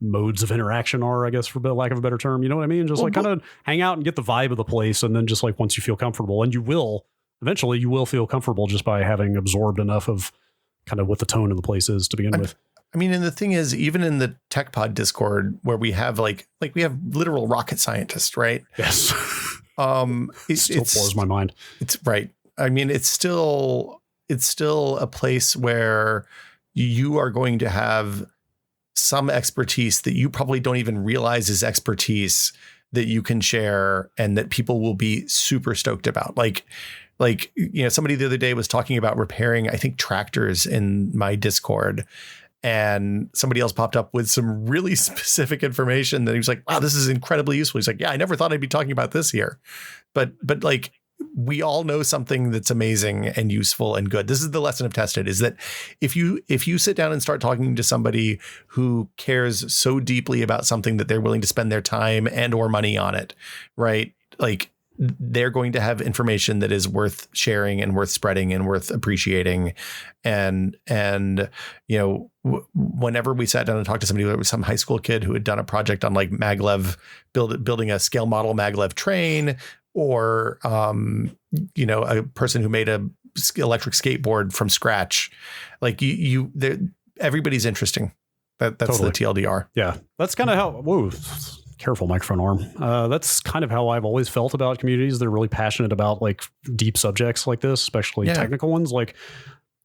modes of interaction are, I guess, for lack of a better term. You know what I mean? Just kind of hang out and get the vibe of the place, and then just like once you feel comfortable, and you will feel comfortable just by having absorbed enough of kind of what the tone of the place is to begin with. I mean, and the thing is, even in the TechPod Discord, where we have like we have literal rocket scientists, right? Yes. It still blows my mind. It's right. I mean, it's still a place where you are going to have some expertise that you probably don't even realize is expertise that you can share, and that people will be super stoked about. Like, somebody the other day was talking about repairing, I think, tractors in my Discord, and somebody else popped up with some really specific information that he was like, wow, this is incredibly useful. He's like, yeah, I never thought I'd be talking about this here. But like, we all know something that's amazing and useful and good. This is the lesson of Tested, is that if you sit down and start talking to somebody who cares so deeply about something that they're willing to spend their time and or money on it, right? Like, they're going to have information that is worth sharing and worth spreading and worth appreciating. And whenever we sat down and talked to somebody, there was some high school kid who had done a project on like maglev, building a scale model maglev train, or a person who made a electric skateboard from scratch. Like everybody's interesting. That's totally. The TLDR. Yeah, that's kind of how. Whoa. Careful, microphone arm. That's kind of how I've always felt about communities. They're really passionate about like deep subjects like this, especially technical ones. Like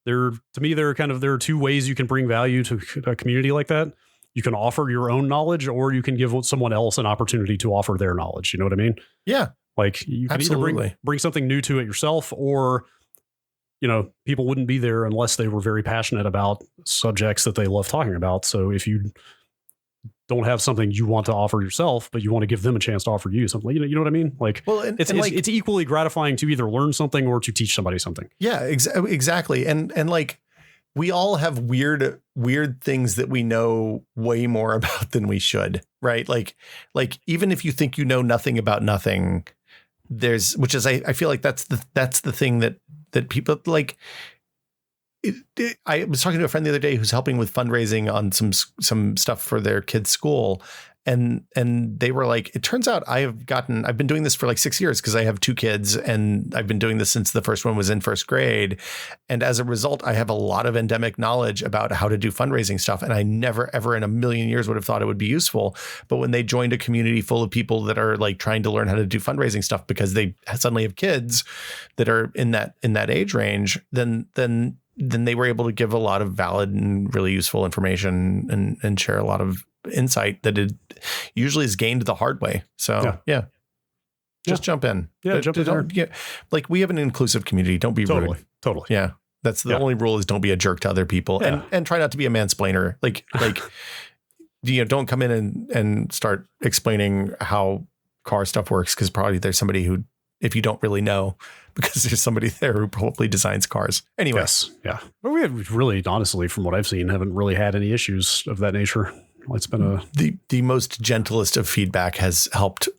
there are two ways you can bring value to a community like that. You can offer your own knowledge, or you can give someone else an opportunity to offer their knowledge. You know what I mean? Yeah. Like you can Absolutely. Either bring something new to it yourself, or, people wouldn't be there unless they were very passionate about subjects that they love talking about. So if you don't have something you want to offer yourself, but you want to give them a chance to offer you something, you know what I mean? Like, well, it's equally gratifying to either learn something or to teach somebody something. Yeah, exactly. And like, we all have weird things that we know way more about than we should, right? Like even if you think you know nothing about nothing, I feel like that's the thing that people like. I was talking to a friend the other day who's helping with fundraising on some stuff for their kids' school. And they were like, it turns out I've been doing this for like 6 years because I have 2 kids, and I've been doing this since the first one was in first grade. And as a result, I have a lot of endemic knowledge about how to do fundraising stuff. And I never, ever in a million years would have thought it would be useful. But when they joined a community full of people that are like trying to learn how to do fundraising stuff because they suddenly have kids that are in that age range, then they were able to give a lot of valid and really useful information and share a lot of insight that it usually is gained the hard way. So just jump in. Yeah, jump in there. Like, we have an inclusive community. Don't be rude. Totally. Yeah. That's the only rule, is don't be a jerk to other people, and try not to be a mansplainer. Like, don't come in and start explaining how car stuff works, because probably there's somebody who, if you don't really know, because there's somebody there who probably designs cars. Anyway. Yes. Yeah. But we have really, honestly, from what I've seen, haven't really had any issues of that nature. It's been the most gentlest of feedback has helped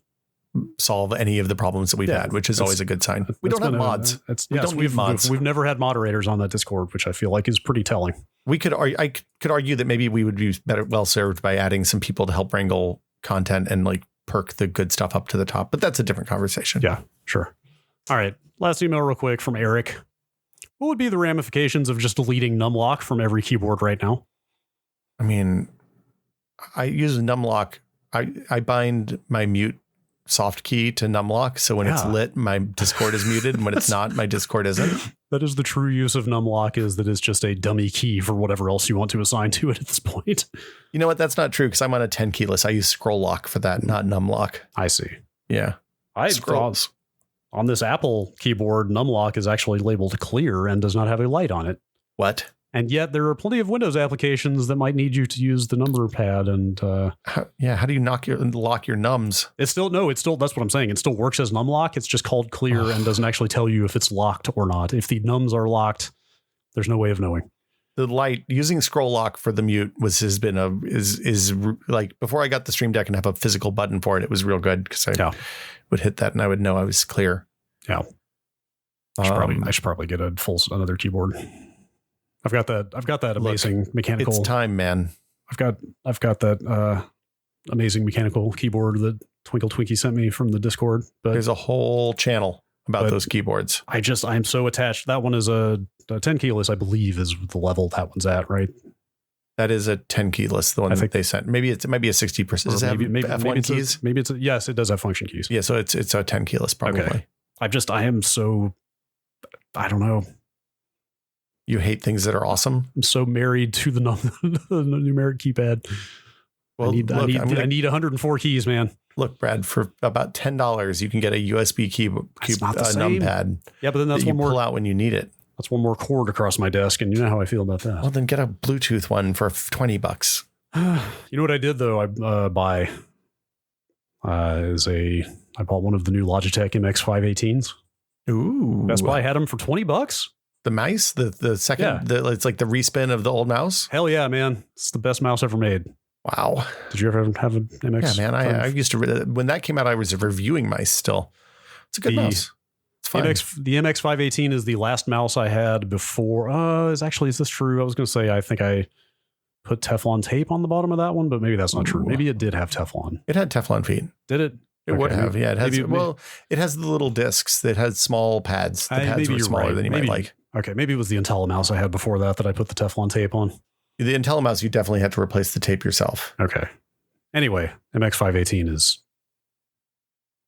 solve any of the problems that we've had, which is always a good sign. We don't have mods. We've never had moderators on that Discord, which I feel like is pretty telling. I could argue that maybe we would be well served by adding some people to help wrangle content and like perk the good stuff up to the top, but that's a different conversation. Yeah, sure. All right. Last email real quick from Eric. What would be the ramifications of just deleting numlock from every keyboard right now? I mean, I use numlock. I bind my mute soft key to numlock, so when it's lit, my Discord is muted, and when it's not, my Discord isn't. That is the true use of numlock, is that it's just a dummy key for whatever else you want to assign to it at this point. You know what? That's not true, because I'm on a 10 key list. I use scroll lock for that, not numlock. I see. Yeah. Scrolls. On this Apple keyboard, numlock is actually labeled clear and does not have a light on it. What? And yet there are plenty of Windows applications that might need you to use the number pad. And how do you lock your nums? That's what I'm saying. It still works as numlock. It's just called clear and doesn't actually tell you if it's locked or not. If the nums are locked, there's no way of knowing. The light using scroll lock for the mute is like, before I got the Stream Deck and have a physical button for it, it was real good, because I would hit that and I would know I was clear. Yeah. I should probably get another keyboard. I've got that amazing mechanical. It's time, man. I've got that amazing mechanical keyboard that Twinkle Twinkie sent me from the Discord. But there's a whole channel about those keyboards. I'm so attached. That one is a 10 keyless, I believe, is the level that one's at, right? That is a 10 keyless, the one that they sent. Maybe it might be a 60%. Does it have F1 keys? Yes, it does have function keys. Yeah, so it's a 10 keyless probably. Okay. I don't know. You hate things that are awesome. I'm so married to the numeric keypad. Well, I need 104 keys, man. Look, Brad, for about $10, you can get a USB numpad. Yeah, but then that's one more pull out when you need it. That's one more cord across my desk, and you know how I feel about that. Well, then get a Bluetooth one for $20. You know what I did though? I bought one of the new Logitech MX518s. Ooh, Best Buy had them for $20. The mouse, the second, it's like the respin of the old mouse. Hell yeah, man! It's the best mouse ever made. Wow. Did you ever have an MX? Yeah, man. I used to, when that came out, I was reviewing mice still. It's a good mouse. It's fine. The MX518 is the last mouse I had before. Is this true? I was going to say, I think I put Teflon tape on the bottom of that one, but maybe that's not true. Maybe it did have Teflon. It had Teflon feet. Did it? It would have. Yeah. It has. It has the little discs that had small pads. The pads were smaller than you might like. Okay, maybe it was the IntelliMouse I had before that I put the Teflon tape on. The IntelliMouse, you definitely had to replace the tape yourself. Okay. Anyway, MX518 is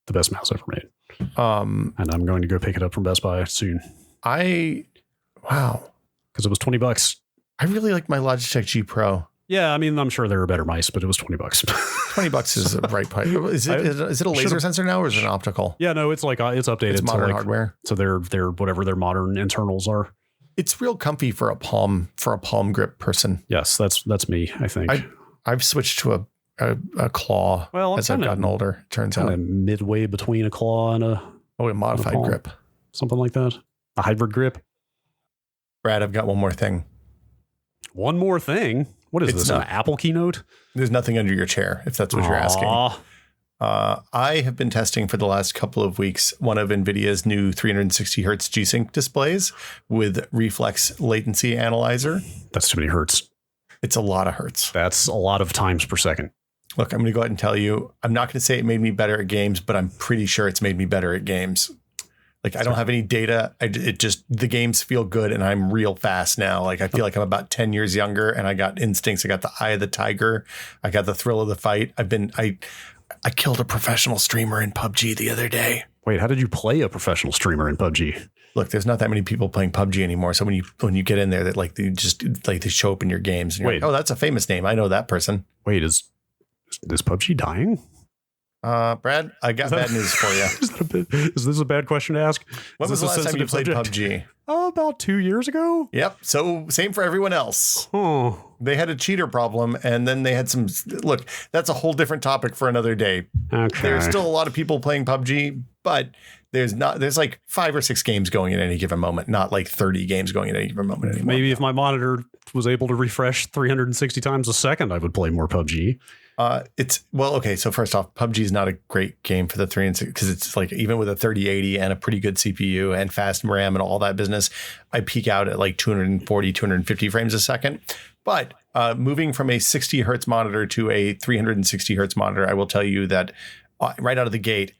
the best mouse ever made. And I'm going to go pick it up from Best Buy soon. Wow. Because it was $20. I really like my Logitech G Pro. Yeah, I mean, I'm sure there are better mice, but it was $20. $20 is the right price. Is it a laser sensor now, or is it an optical? Yeah, no, it's updated. It's modern hardware. So they're whatever their modern internals are. It's real comfy for a palm grip person. Yes, that's me, I think. I've switched to a claw as I've gotten older, it turns out. Midway between a claw and a modified grip. Something like that. A hybrid grip. Brad, I've got one more thing. One more thing? What is this, an Apple keynote? There's nothing under your chair, if that's what you're asking. I have been testing for the last couple of weeks one of NVIDIA's new 360 hertz G-Sync displays with reflex latency analyzer. That's too many hertz. It's a lot of hertz. That's a lot of times per second. Look, I'm going to go ahead and tell you, I'm not going to say it made me better at games, but I'm pretty sure it's made me better at games. Like, I don't have any data. The games feel good and I'm real fast now. Like, I feel like I'm about 10 years younger and I got instincts. I got the eye of the tiger. I got the thrill of the fight. I killed a professional streamer in PUBG the other day. Wait, how did you play a professional streamer in PUBG? Look, there's not that many people playing PUBG anymore. So when you get in there, that they show up in your games. And you're like, oh, that's a famous name. I know that person. Wait, is PUBG dying? Brad, I got bad news for you. Is this a bad question to ask? When was the last time you played PUBG? About 2 years ago. Yep. So same for everyone else. Oh, They had a cheater problem, and then they had some. Look, that's a whole different topic for another day. okay. There's still a lot of people playing PUBG, but there's like 5 or 6 games going at any given moment, not like 30 games going at any given moment anymore. Maybe if my monitor was able to refresh 360 times a second, I would play more PUBG. Okay. So first off, PUBG is not a great game for the 360 because it's like even with a 3080 and a pretty good CPU and fast RAM and all that business, I peak out at like 240, 250 frames a second. But moving from a 60 hertz monitor to a 360 hertz monitor, I will tell you that right out of the gate,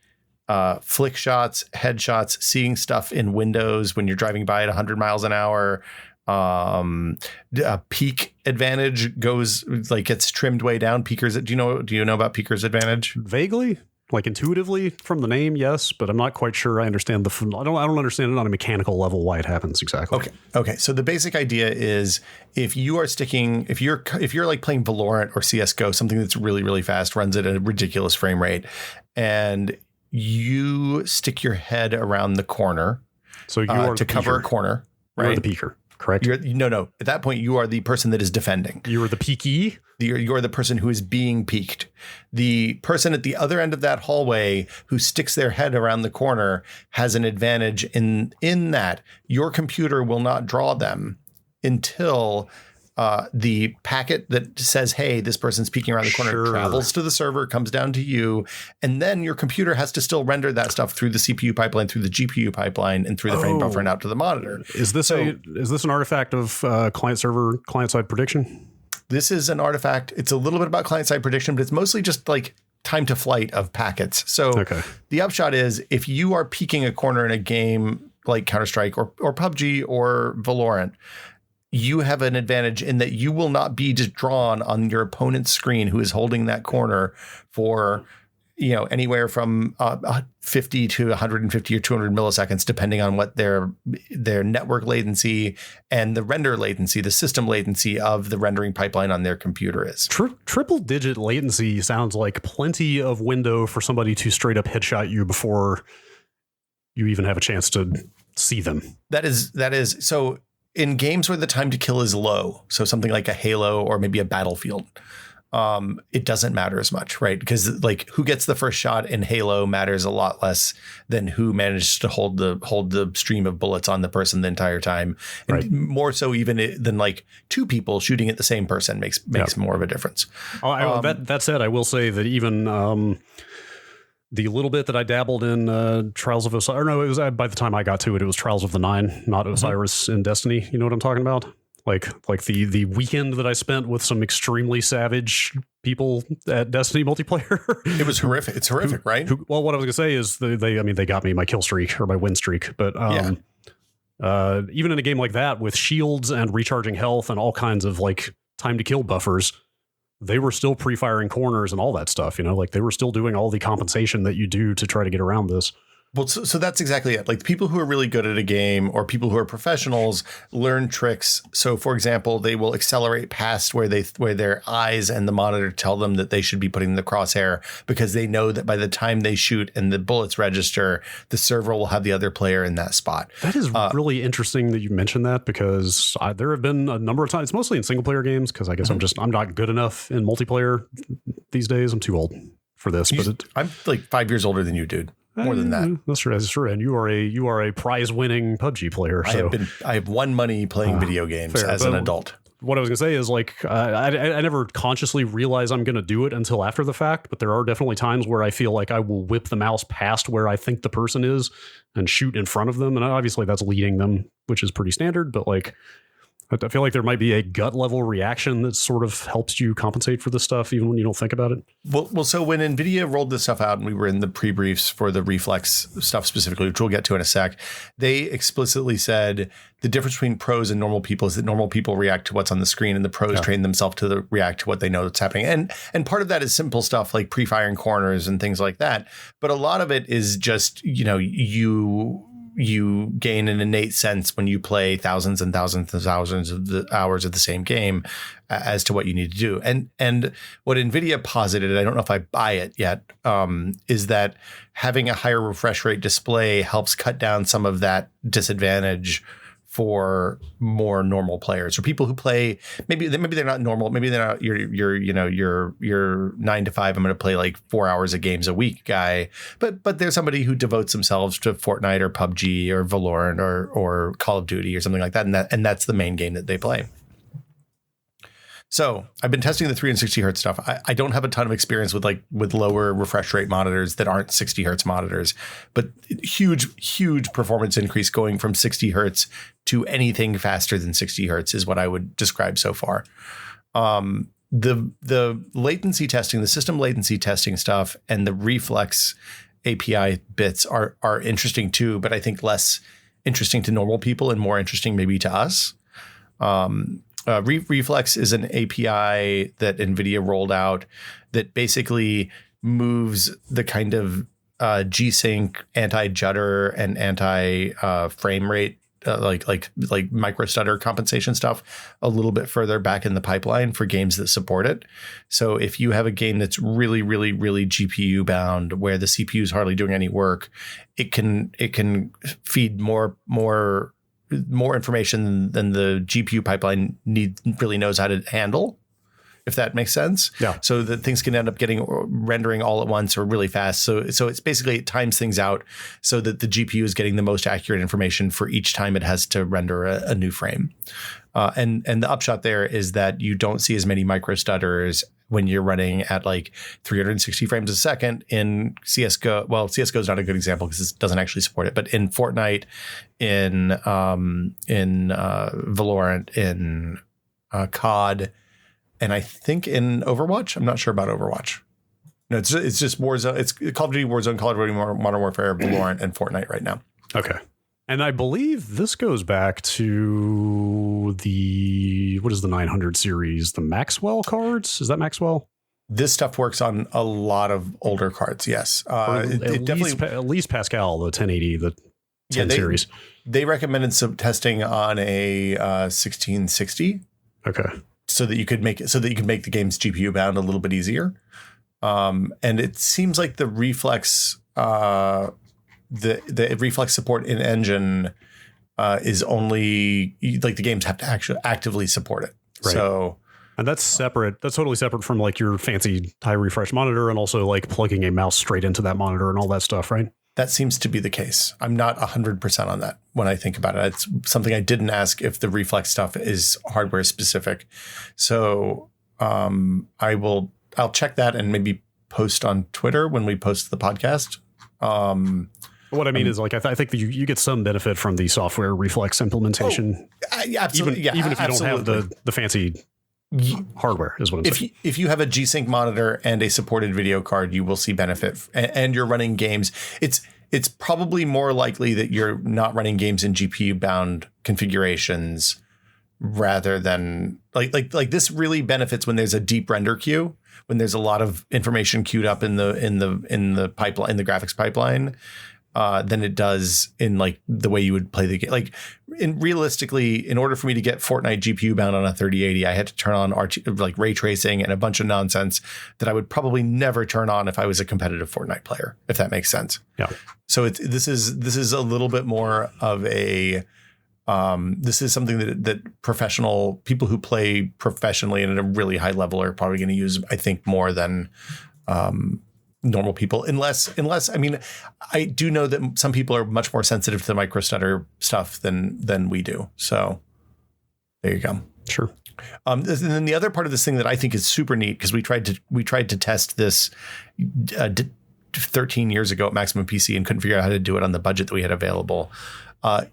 flick shots, headshots, seeing stuff in windows when you're driving by at 100 miles an hour. Peak advantage gets trimmed way down. Peakers. Do you know about Peaker's advantage? Vaguely, like intuitively from the name, yes, but I'm not quite sure I understand I don't understand it on a mechanical level why it happens exactly. Okay. So the basic idea is if you're like playing Valorant or CS:GO, something that's really, really fast, runs at a ridiculous frame rate, and you stick your head around the corner, so you are to cover a corner, right? You're the peaker. Correct. No. At that point, you are the person that is defending. You're the peaky. You're the person who is being peeked. The person at the other end of that hallway who sticks their head around the corner has an advantage in that your computer will not draw them until the packet that says, hey, this person's peeking around the corner travels to the server, comes down to you, and then your computer has to still render that stuff through the CPU pipeline, through the GPU pipeline, and through the frame buffer and out to the monitor. Is this an artifact of client-side prediction? This is an artifact. It's a little bit about client-side prediction, but it's mostly just like time to flight of packets. So The upshot is if you are peeking a corner in a game like Counter-Strike or PUBG or Valorant, you have an advantage in that you will not be just drawn on your opponent's screen who is holding that corner for, anywhere from 50 to 150 or 200 milliseconds, depending on what their network latency and the render latency, the system latency of the rendering pipeline on their computer is. Triple digit latency sounds like plenty of window for somebody to straight up headshot you before you even have a chance to see them. That is so. In games where the time to kill is low, so something like a Halo or maybe a Battlefield, it doesn't matter as much, right? Because like who gets the first shot in Halo matters a lot less than who manages to hold the stream of bullets on the person the entire time, and more so even than like 2 people shooting at the same person makes more of a difference. That said, I will say that even the little bit that I dabbled in Trials of Osiris, or no, it was by the time I got to it, it was Trials of the Nine, not Osiris in Destiny. You know what I'm talking about? Like the weekend that I spent with some extremely savage people at Destiny multiplayer. It was horrific. It's horrific, right? Well, what I was gonna say is they got me my kill streak or my win streak, but even in a game like that with shields and recharging health and all kinds of like time to kill buffers, they were still pre-firing corners and all that stuff, like they were still doing all the compensation that you do to try to get around this. Well, so that's exactly it. Like people who are really good at a game or people who are professionals learn tricks. So, for example, they will accelerate past where their eyes and the monitor tell them that they should be putting the crosshair, because they know that by the time they shoot and the bullets register, the server will have the other player in that spot. That is really interesting that you mentioned that, because there have been a number of times, mostly in single player games, because I guess I'm not good enough in multiplayer these days. I'm too old for this. I'm like 5 years older than you, dude. More than that. That's true. And you are a prize-winning PUBG player. So. I have won money playing video games as an adult. What I was going to say is like, I never consciously realize I'm going to do it until after the fact, but there are definitely times where I feel like I will whip the mouse past where I think the person is and shoot in front of them. And obviously that's leading them, which is pretty standard, but like, I feel like there might be a gut level reaction that sort of helps you compensate for this stuff, even when you don't think about it. Well, so when NVIDIA rolled this stuff out and we were in the pre-briefs for the Reflex stuff specifically, which we'll get to in a sec, they explicitly said the difference between pros and normal people is that normal people react to what's on the screen and the pros train themselves to react to what they know that's happening. And part of that is simple stuff like pre-firing corners and things like that. But a lot of it is just, you gain an innate sense when you play thousands and thousands and thousands of the hours of the same game as to what you need to do. And what NVIDIA posited, I don't know if I buy it yet, is that having a higher refresh rate display helps cut down some of that disadvantage for more normal players or people who play. Maybe they're not normal. Maybe they're not your 9 to 5. I'm going to play like 4 hours of games a week guy. But there's somebody who devotes themselves to Fortnite or PUBG or Valorant or Call of Duty or something like that. And that's the main game that they play. So I've been testing the 360 hertz stuff. I don't have a ton of experience with lower refresh rate monitors that aren't 60 hertz monitors, but huge performance increase going from 60 hertz to anything faster than 60 hertz is what I would describe so far. The latency testing, the system latency testing stuff, and the reflex API bits are interesting too, but I think less interesting to normal people and more interesting maybe to us. Reflex is an API that NVIDIA rolled out that basically moves the kind of G-Sync, anti-judder, and anti-frame rate, like micro stutter compensation stuff a little bit further back in the pipeline for games that support it. So if you have a game that's really, really, really GPU bound, where the CPU is hardly doing any work, it can feed more information than the GPU pipeline really knows how to handle, if that makes sense. Yeah. So that things can end up rendering all at once or really fast. So it's basically, it times things out so that the GPU is getting the most accurate information for each time it has to render a new frame. And the upshot there is that you don't see as many micro stutters when you're running at like 360 frames a second in CSGO. Well, CSGO is not a good example because it doesn't actually support it, but in Fortnite, in Valorant, in COD, and I think in Overwatch. I'm not sure about Overwatch. No, it's just Warzone. It's Call of Duty Warzone, Call of Duty Modern Warfare, Valorant, and Fortnite right now. Okay. And I believe this goes back to what is the 900 series? The Maxwell cards? Is that Maxwell? This stuff works on a lot of older cards. Yes. At least Pascal, the 1080, the 10 series. They recommended some testing on a 1660. Okay. So that you could make the game's GPU bound a little bit easier. And it seems like the reflex, the reflex support in engine is only like the games have to actually actively support it. Right. So, and that's separate. That's totally separate from like your fancy high refresh monitor and also like plugging a mouse straight into that monitor and all that stuff, right? That seems to be the case. I'm not 100% on that when I think about it. It's something I didn't ask if the reflex stuff is hardware specific. So I'll check that and maybe post on Twitter when we post the podcast. What I mean is, like, I think that you get some benefit from the software reflex implementation. Absolutely. Even if you don't have the fancy hardware, is what I'm saying. If you have a G-Sync monitor and a supported video card, you will see benefit, and you're running games. It's probably more likely that you're not running games in GPU bound configurations rather than like this really benefits when there's a deep render queue, when there's a lot of information queued up in the pipeline, in the graphics pipeline. Than it does in like the way you would play the game. Like realistically, in order for me to get Fortnite GPU bound on a 3080, I had to turn on like ray tracing and a bunch of nonsense that I would probably never turn on if I was a competitive Fortnite player, if that makes sense. Yeah. So this is a little bit more of a this is something that professional people who play professionally and at a really high level are probably going to use, I think, more than normal people, unless I mean, I do know that some people are much more sensitive to the micro stutter stuff than we do. So there you go. Sure. And then the other part of this thing that I think is super neat, because we tried to test this 13 years ago at Maximum PC and couldn't figure out how to do it on the budget that we had available,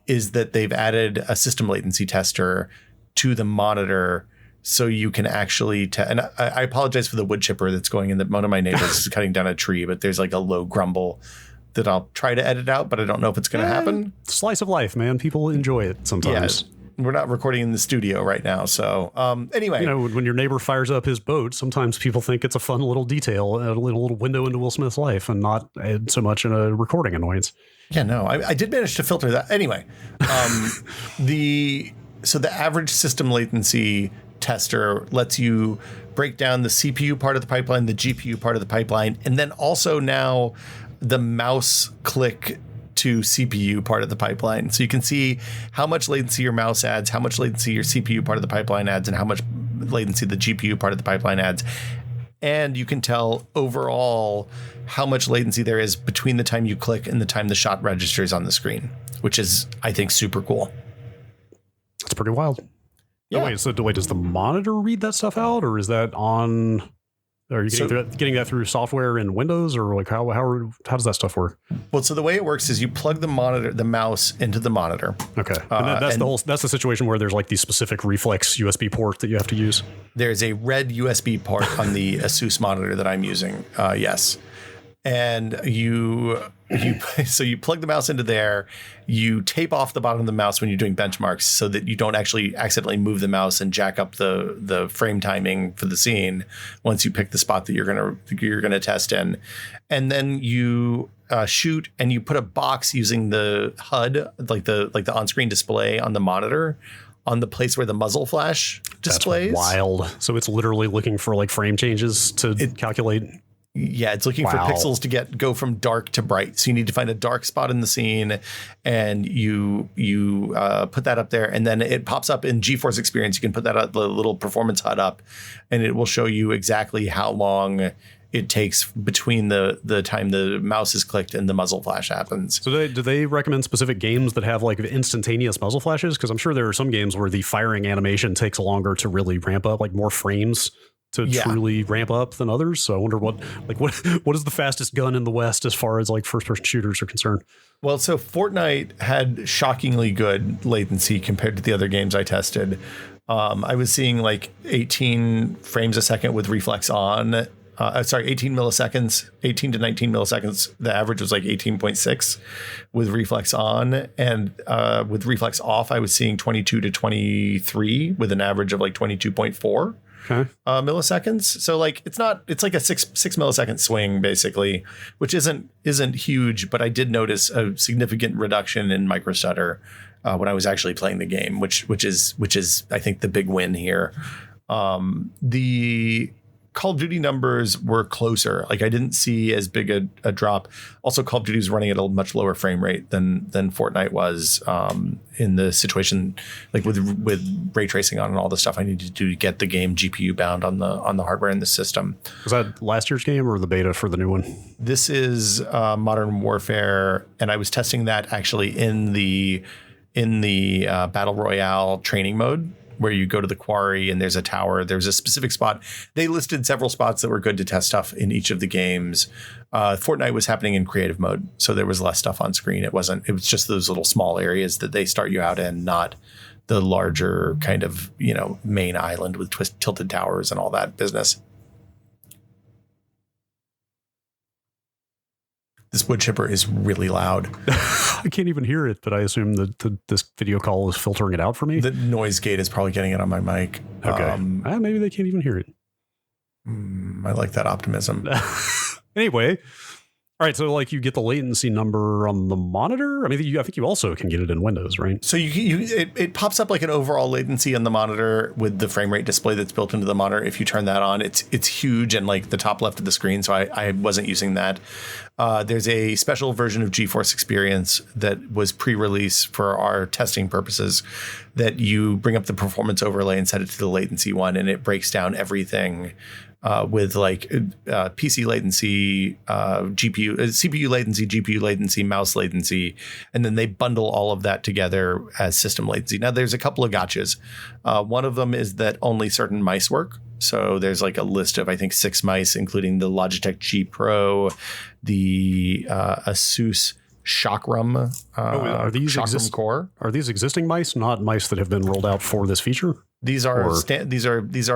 is that they've added a system latency tester to the monitor. So you can actually, and I apologize for the wood chipper that's going in. That one of my neighbors is cutting down a tree, but there's like a low grumble that I'll try to edit out, but I don't know if it's going to happen. Slice of life, man. People enjoy it sometimes. Yeah, we're not recording in the studio right now. So anyway, when your neighbor fires up his boat, sometimes people think it's a fun little detail, a little window into Will Smith's life, and not so much in a recording annoyance. Yeah, no, I did manage to filter that. Anyway, the average system latency tester lets you break down the CPU part of the pipeline, the GPU part of the pipeline, and then also now the mouse click to CPU part of the pipeline. So you can see how much latency your mouse adds, how much latency your CPU part of the pipeline adds, and how much latency the GPU part of the pipeline adds. And you can tell overall how much latency there is between the time you click and the time the shot registers on the screen, which is, I think, super cool. That's pretty wild. Yeah. Oh, wait, does the monitor read that stuff out, or is that on? Are you getting that through software in Windows, or like how does that stuff work? Well, so the way it works is you plug the mouse into the monitor. Okay, and that's the situation where there's like the specific reflex USB port that you have to use. There's a red USB port on the Asus monitor that I'm using. Yes. And you plug the mouse into there, you tape off the bottom of the mouse when you're doing benchmarks so that you don't actually accidentally move the mouse and jack up the frame timing for the scene once you pick the spot that you're gonna test in. And then you shoot and you put a box using the HUD, like the on-screen display on the monitor, on the place where the muzzle flash displays. That's wild. So it's literally looking for like frame changes to calculate. Yeah, it's looking for pixels to go from dark to bright. So you need to find a dark spot in the scene, and you put that up there, and then it pops up in GeForce Experience. You can put that up, the little performance HUD up, and it will show you exactly how long it takes between the time the mouse is clicked and the muzzle flash happens. So do they recommend specific games that have like instantaneous muzzle flashes? Because I'm sure there are some games where the firing animation takes longer to really ramp up, like more frames to truly ramp up than others. So I wonder what is the fastest gun in the West as far as like first person shooters are concerned? Well, so Fortnite had shockingly good latency compared to the other games I tested. I was seeing like 18 frames a second with reflex on. 18 milliseconds, 18 to 19 milliseconds. The average was like 18.6 with reflex on, and with reflex off, I was seeing 22 to 23 with an average of like 22.4. Okay. Milliseconds. So like it's like a six millisecond swing basically, which isn't huge, but I did notice a significant reduction in microstutter when I was actually playing the game, which is I think the big win here. The Call of Duty numbers were closer. Like I didn't see as big a drop. Also, Call of Duty was running at a much lower frame rate than Fortnite was in the situation, like with ray tracing on and all the stuff I needed to do to get the game GPU bound on the hardware in the system. Was that last year's game or the beta for the new one? This is Modern Warfare, and I was testing that actually in the Battle Royale training mode, where you go to the quarry and there's a tower. There's a specific spot. They listed several spots that were good to test stuff in each of the games. Fortnite was happening in creative mode, so there was less stuff on screen. It was just those little small areas that they start you out in, not the larger kind of, main island with tilted towers and all that business. This wood chipper is really loud. I can't even hear it, but I assume that this video call is filtering it out for me. The noise gate is probably getting it on my mic. Okay. Maybe they can't even hear it. I like that optimism. Anyway. All right, so like you get the latency number on the monitor. I mean, I think you also can get it in Windows, right? So it pops up like an overall latency on the monitor with the frame rate display that's built into the monitor. If you turn that on, it's huge and like the top left of the screen. So I wasn't using that. There's a special version of GeForce Experience that was pre-release for our testing purposes that you bring up the performance overlay and set it to the latency one, and it breaks down everything. With like PC latency, CPU latency, GPU latency, mouse latency, and then they bundle all of that together as system latency. Now, there's a couple of gotchas. One of them is that only certain mice work. So there's like a list of, I think, 6 mice, including the Logitech G Pro, the Asus Chakram, are these Chakram Core. Are these existing mice, not mice that have been rolled out for this feature? These are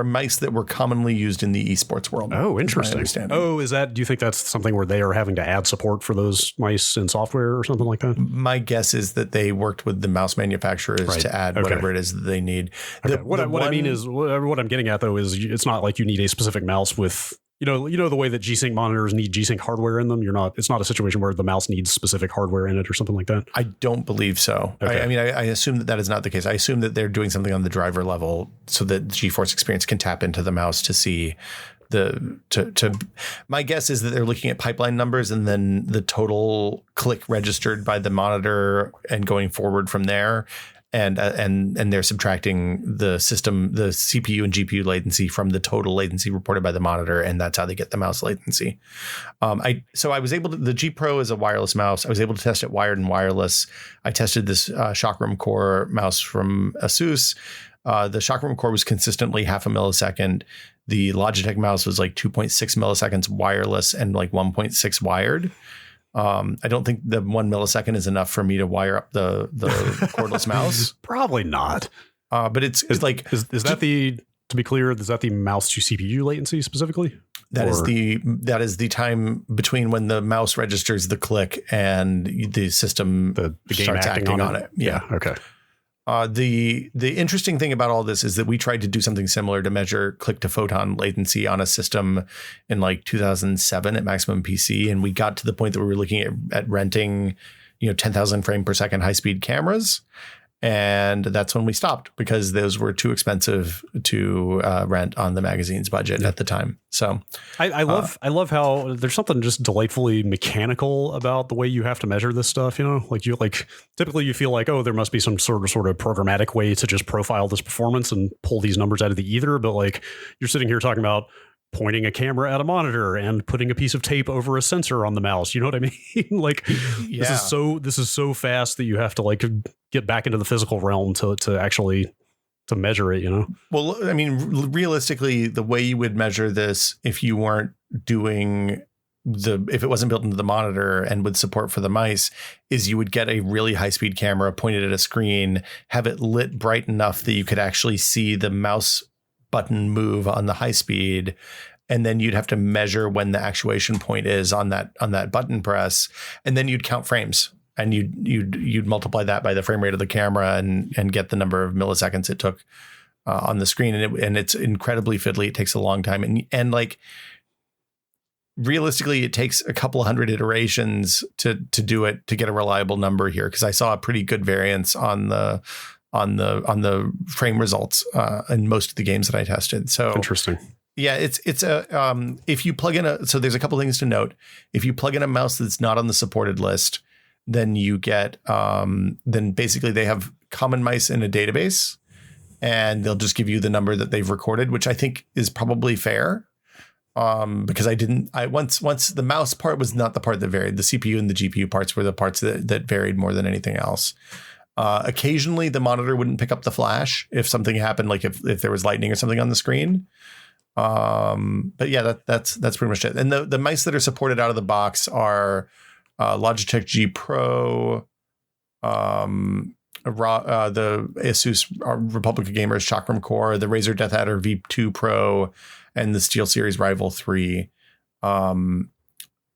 mice that were commonly used in the esports world. Oh, interesting. Do you think that's something where they are having to add support for those mice in software or something like that? My guess is that they worked with the mouse manufacturers to add whatever it is that they need. Okay. What I'm getting at though is it's not like you need a specific mouse with, the way that G-Sync monitors need G-Sync hardware in them. It's not a situation where the mouse needs specific hardware in it or something like that. I don't believe so. Okay. I assume that is not the case. I assume that they're doing something on the driver level so that GeForce Experience can tap into the mouse to see my guess is that they're looking at pipeline numbers and then the total click registered by the monitor and going forward from there. And they're subtracting the CPU and GPU latency from the total latency reported by the monitor, and that's how they get the mouse latency. So I was able to. The G Pro is a wireless mouse. I was able to test it wired and wireless. I tested this Chakram Core mouse from ASUS. The Chakram Core was consistently half a millisecond. The Logitech mouse was like 2.6 milliseconds wireless and like 1.6 wired. I don't think the 1 millisecond is enough for me to wire up the cordless mouse. Probably not. But it's like, is that to be clear, is that the mouse to CPU latency specifically? That is the time between when the mouse registers the click and the system the game starts acting on it. Yeah. Okay. The interesting thing about all this is that we tried to do something similar to measure click to photon latency on a system in like 2007 at Maximum PC. And we got to the point that we were looking at renting, 10,000 frame per second high speed cameras. And that's when we stopped because those were too expensive to rent on the magazine's budget at the time. So I love how there's something just delightfully mechanical about the way you have to measure this stuff. Typically you feel like, oh, there must be some sort of programmatic way to just profile this performance and pull these numbers out of the ether. But like you're sitting here talking about pointing a camera at a monitor and putting a piece of tape over a sensor on the mouse. You know what I mean? This is so fast that you have to like get back into the physical realm to actually to measure it, Well, I mean, realistically, the way you would measure this if you weren't doing if it wasn't built into the monitor and with support for the mice is you would get a really high speed camera pointed at a screen, have it lit bright enough that you could actually see the mouse button move on the high speed, and then you'd have to measure when the actuation point is on that button press, and then you'd count frames and you'd multiply that by the frame rate of the camera and get the number of milliseconds it took on the screen, and it's incredibly fiddly. It takes a long time, and like realistically, it takes a couple hundred iterations to do it to get a reliable number here, because I saw a pretty good variance on the frame results in most of the games that I tested. So interesting. Yeah, it's if you plug in so there's a couple things to note. If you plug in a mouse that's not on the supported list, then you get then basically they have common mice in a database, and they'll just give you the number that they've recorded, which I think is probably fair. Because once the mouse part was not the part that varied. The CPU and the GPU parts were the parts that varied more than anything else. Occasionally the monitor wouldn't pick up the flash if something happened, like if there was lightning or something on the screen. But yeah, that's pretty much it. And the mice that are supported out of the box are Logitech G Pro, the Asus Republic of Gamers Chakram Core, the Razer Death Adder V2 Pro, and the SteelSeries Rival 3.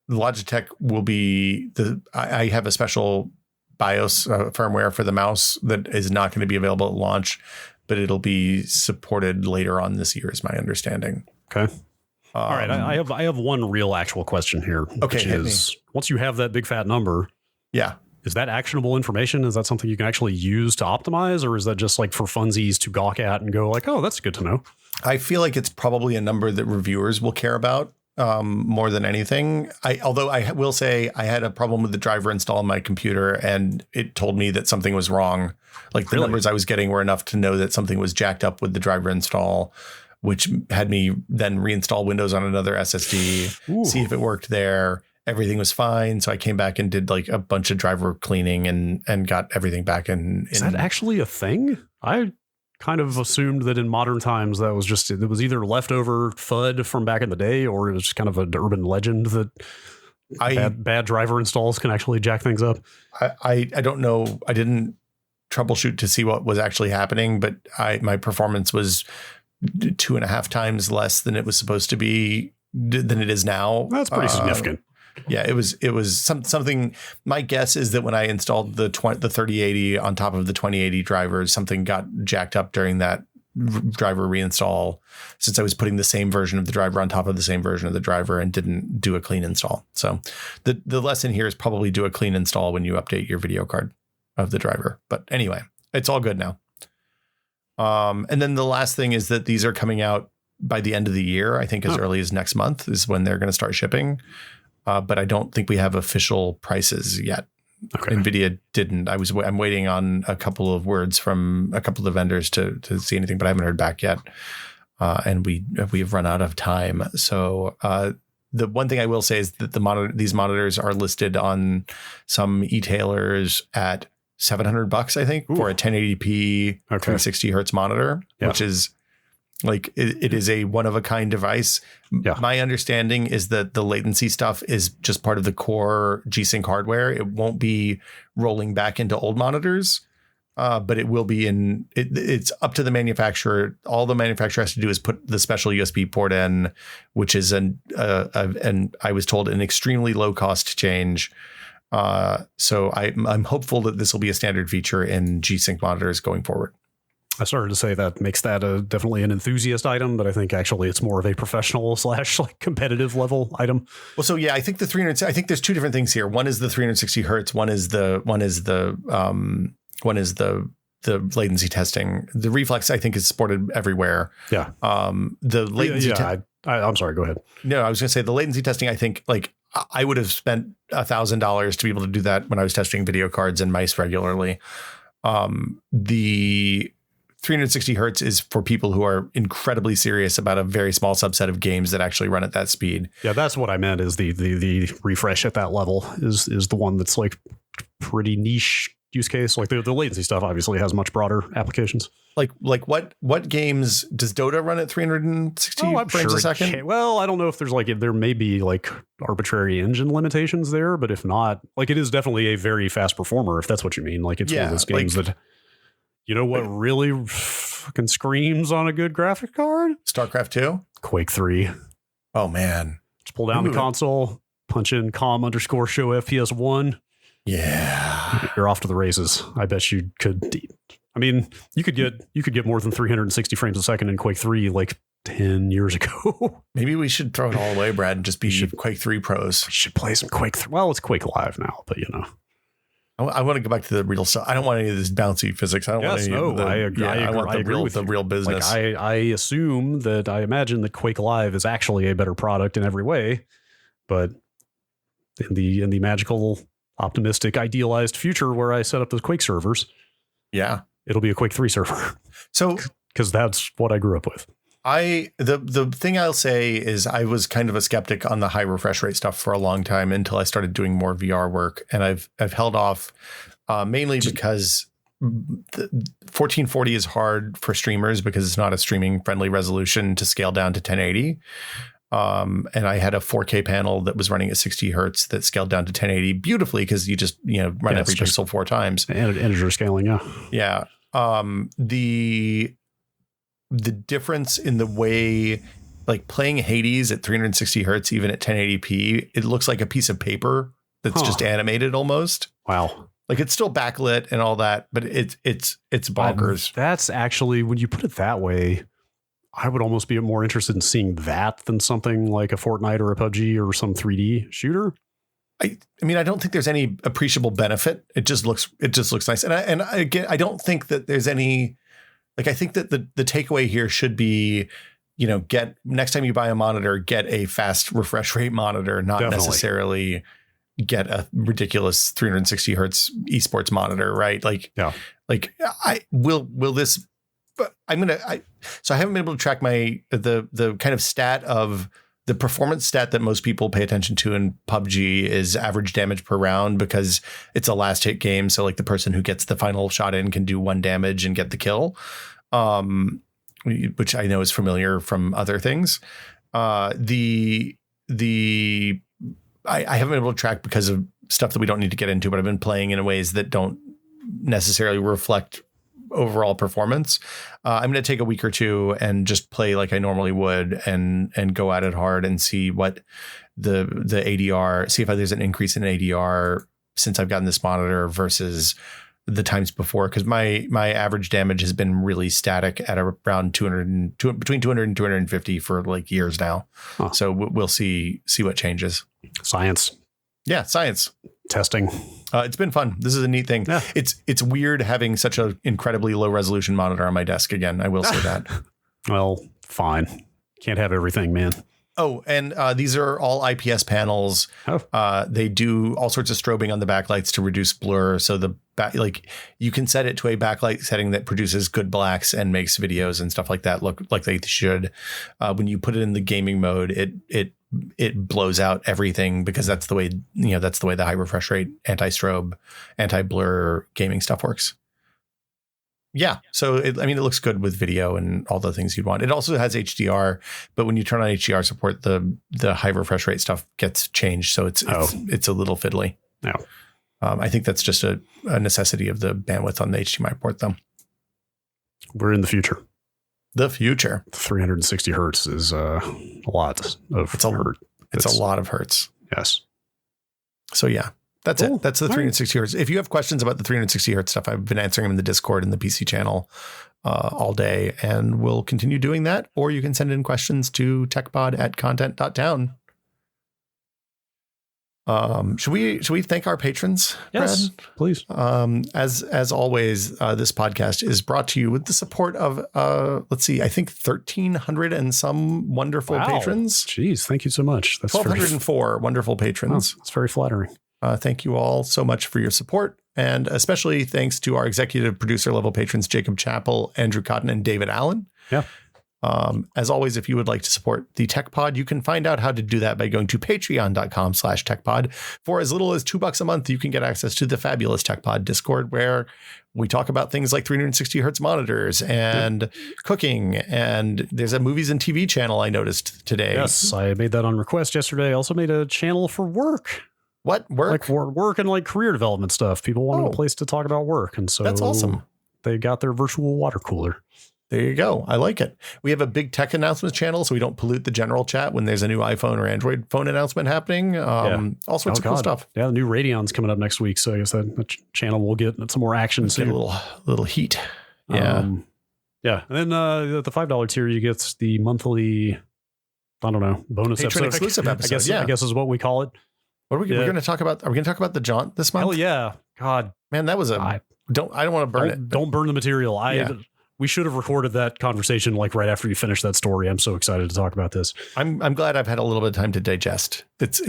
Logitech will be I have a special BIOS firmware for the mouse that is not going to be available at launch, but it'll be supported later on this year, is my understanding. Okay. All right. I have one real actual question here. Okay. Which is, once you have that big fat number. Yeah. Is that actionable information? Is that something you can actually use to optimize, or is that just like for funsies to gawk at and go like, oh, that's good to know? I feel like it's probably a number that reviewers will care about more than anything. Although I will say I had a problem with the driver install on my computer, and it told me that something was wrong. Like the numbers I was getting were enough to know that something was jacked up with the driver install, which had me then reinstall Windows on another SSD, see if it worked there. Everything was fine. So I came back and did like a bunch of driver cleaning and got everything back in. Is that actually a thing? I kind of assumed that in modern times that was it was either leftover FUD from back in the day, or it was just kind of an urban legend that bad driver installs can actually jack things up. I don't know. I didn't troubleshoot to see what was actually happening, but my performance was 2.5 times less than it was supposed to be than it is now. That's pretty significant. Yeah, it was something. My guess is that when I installed the 3080 on top of the 2080 drivers, something got jacked up during that driver reinstall, since I was putting the same version of the driver on top of the same version of the driver and didn't do a clean install. So the lesson here is probably do a clean install when you update your video card of the driver. But anyway, it's all good now. And then the last thing is that these are coming out by the end of the year. I think as early as next month is when they're going to start shipping. But I don't think we have official prices yet. Okay. NVIDIA didn't. I'm waiting on a couple of words from a couple of the vendors to see anything, but I haven't heard back yet. And we have run out of time. So the one thing I will say is that these monitors are listed on some e-tailers at $700, I think, for a 1080p 360 hertz monitor, which is like it is a one of a kind device. Yeah. My understanding is that the latency stuff is just part of the core G-Sync hardware. It won't be rolling back into old monitors, but it will be it's up to the manufacturer. All the manufacturer has to do is put the special USB port in, which is and I was told an extremely low cost change. So I'm hopeful that this will be a standard feature in G-Sync monitors going forward. I started to say that makes that definitely an enthusiast item, but I think actually it's more of a professional / like competitive level item. Well, so yeah, I think I think there's two different things here. One is the 360 hertz. One is the latency testing. The reflex, I think, is supported everywhere. Yeah. The latency. I'm sorry. Go ahead. No, I was going to say the latency testing. I think like I would have spent $1,000 to be able to do that when I was testing video cards and mice regularly. The 360 hertz is for people who are incredibly serious about a very small subset of games that actually run at that speed. Yeah, that's what I meant is the refresh at that level is the one that's like pretty niche use case. Like the latency stuff obviously has much broader applications. Like what games does Dota run at 360 frames a second? Well, I don't know if there's there may be like arbitrary engine limitations there, but if not, like it is definitely a very fast performer if that's what you mean. Like it's one of those games that you know what really fucking screams on a good graphic card? StarCraft 2? Quake 3. Oh, man. Just pull down the console, punch in com_show FPS 1. Yeah. You're off to the races. I bet you could. I mean, you could get more than 360 frames a second in Quake 3 like 10 years ago. Maybe we should throw it all away, Brad, and just be Quake 3 pros. We should play some Quake 3. Well, it's Quake Live now, but you know. I want to go back to the real stuff. I don't want any of this bouncy physics. I don't want any of the, I agree. I want the real business. Like I imagine that Quake Live is actually a better product in every way, but in the magical, optimistic, idealized future where I set up those Quake servers, it'll be a Quake 3 server. So, because that's what I grew up with. The thing I'll say is I was kind of a skeptic on the high refresh rate stuff for a long time until I started doing more VR work, and I've held off mainly because the 1440 is hard for streamers because it's not a streaming friendly resolution to scale down to 1080. And I had a 4K panel that was running at 60 hertz that scaled down to 1080 beautifully because you just run every pixel 4 times. Integer scaling, yeah. The difference in the way, like playing Hades at 360 hertz, even at 1080p, it looks like a piece of paper that's just animated almost. Wow. Like it's still backlit and all that, but it's bonkers. That's actually, when you put it that way, I would almost be more interested in seeing that than something like a Fortnite or a PUBG or some 3D shooter. I mean, I don't think there's any appreciable benefit. It just looks nice. And I don't think that there's any. Like, I think that the takeaway here should be, get next time you buy a monitor, get a fast refresh rate monitor, not necessarily get a ridiculous 360 hertz esports monitor, right? Like, I will this. So I haven't been able to track the kind of stat of the performance stat that most people pay attention to in PUBG is average damage per round because it's a last hit game. So like the person who gets the final shot in can do 1 damage and get the kill, which I know is familiar from other things. I haven't been able to track because of stuff that we don't need to get into, but I've been playing in ways that don't necessarily reflect overall performance. I'm going to take a week or two and just play like I normally would and go at it hard and see what the ADR, see if there's an increase in ADR since I've gotten this monitor versus the times before. Cause my average damage has been really static at around between 200 and 250 for like years now. Huh. So we'll see what changes. Science. Yeah. Science. Testing. It's been fun. This is a neat thing. Yeah. It's weird having such an incredibly low resolution monitor on my desk again. I will say that. Well, fine. Can't have everything, man. Oh, and these are all IPS panels. Oh. They do all sorts of strobing on the backlights to reduce blur. So you can set it to a backlight setting that produces good blacks and makes videos and stuff like that look like they should. When you put it in the gaming mode, it blows out everything because that's the way the high refresh rate, anti-strobe, anti-blur gaming stuff works. Yeah. So it looks good with video and all the things you'd want. It also has HDR, but when you turn on HDR support, the high refresh rate stuff gets changed. So it's a little fiddly. No. I think that's just a necessity of the bandwidth on the HDMI port, though. We're in the future. The future. 360 hertz is a lot of hertz. It's a lot of hertz. Yes. So yeah. That's it. That's the 360 hertz. If you have questions about the 360 hertz stuff, I've been answering them in the Discord and the PC channel all day, and we'll continue doing that. Or you can send in questions to techpod@content.town. Should we thank our patrons? Yes, Brad? Please. As always, this podcast is brought to you with the support of I think 1,300 and some wonderful patrons. Jeez, thank you so much. That's 1,204 wonderful patrons. That's very flattering. Thank you all so much for your support, and especially thanks to our executive producer level patrons, Jacob Chappell, Andrew Cotton, and David Allen. Yeah. As always, if you would like to support the Tech Pod, you can find out how to do that by going to patreon.com/techpod. For as little as $2 a month, you can get access to the fabulous Tech Pod Discord, where we talk about things like 360 hertz monitors and cooking. And there's a movies and TV channel I noticed today. Yes, I made that on request yesterday. I also made a channel for work. What work? Like work and like career development stuff. People wanted a place to talk about work. And so that's awesome. They got their virtual water cooler. There you go. I like it. We have a big tech announcements channel, so we don't pollute the general chat when there's a new iPhone or Android phone announcement happening. All sorts of cool stuff. Yeah, the new Radeon's coming up next week, so I guess that channel will get some more action soon. Get a little heat. Yeah. And then the $5 tier, you get the monthly, I don't know, bonus Patron episode. exclusive episode. I guess is what we call it. What are we going to talk about? Are we going to talk about the jaunt this month? Hell yeah. God. Man, that was I don't want to burn it. Don't burn the material. We should have recorded that conversation like right after you finish that story. I'm so excited to talk about this. I'm glad I've had a little bit of time to digest. It's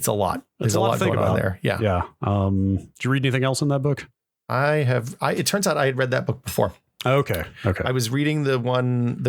a lot. There's a lot going on there. Yeah. Yeah. Did you read anything else in that book? I have. It turns out I had read that book before. Okay. I was reading the one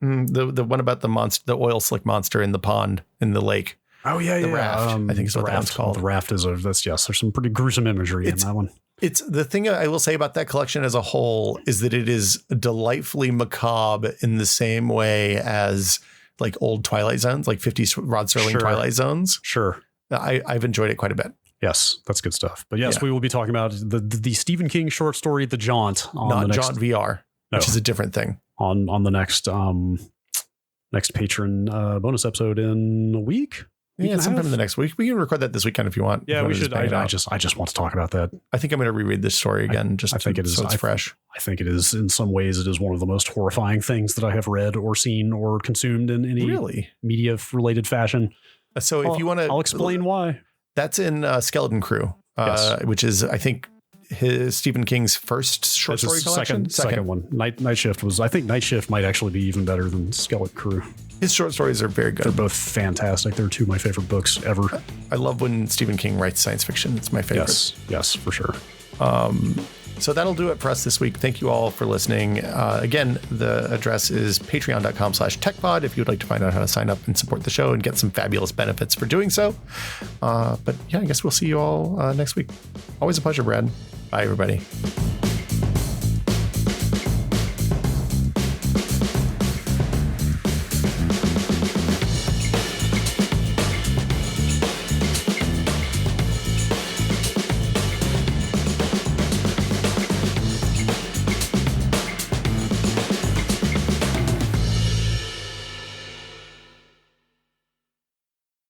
about the monster, the oil slick monster in the pond in the lake. Oh yeah, the raft. I think it's what that's called. The raft there's some pretty gruesome imagery in that one. It's the thing I will say about that collection as a whole is that it is delightfully macabre in the same way as like old Twilight Zones, like 50s Rod Serling Twilight Zones. Sure. I've enjoyed it quite a bit. Yes, that's good stuff. But yes, we will be talking about the Stephen King short story, The Jaunt. Not Jaunt VR, which is a different thing. On the next patron bonus episode in a week. Yeah, sometime in the next week. We can record that this weekend if you want. Yeah, we should. I just want to talk about that. I think I'm going to reread this story again. I think it is. So it's fresh. I think it is. In some ways, it is one of the most horrifying things that I have read or seen or consumed in any media-related fashion. So if you want to, I'll explain why. That's in Skeleton Crew, which is, I think, Stephen King's first short story collection. Second one. Night Shift was. I think Night Shift might actually be even better than Skeleton Crew. His short stories are very good. They're both fantastic. They're two of my favorite books ever. I love when Stephen King writes science fiction. It's my favorite. Yes, for sure. So that'll do it for us this week. Thank you all for listening. Again, the address is patreon.com/techpod if you'd like to find out how to sign up and support the show and get some fabulous benefits for doing so. But yeah, I guess we'll see you all next week. Always a pleasure, Brad. Bye, everybody.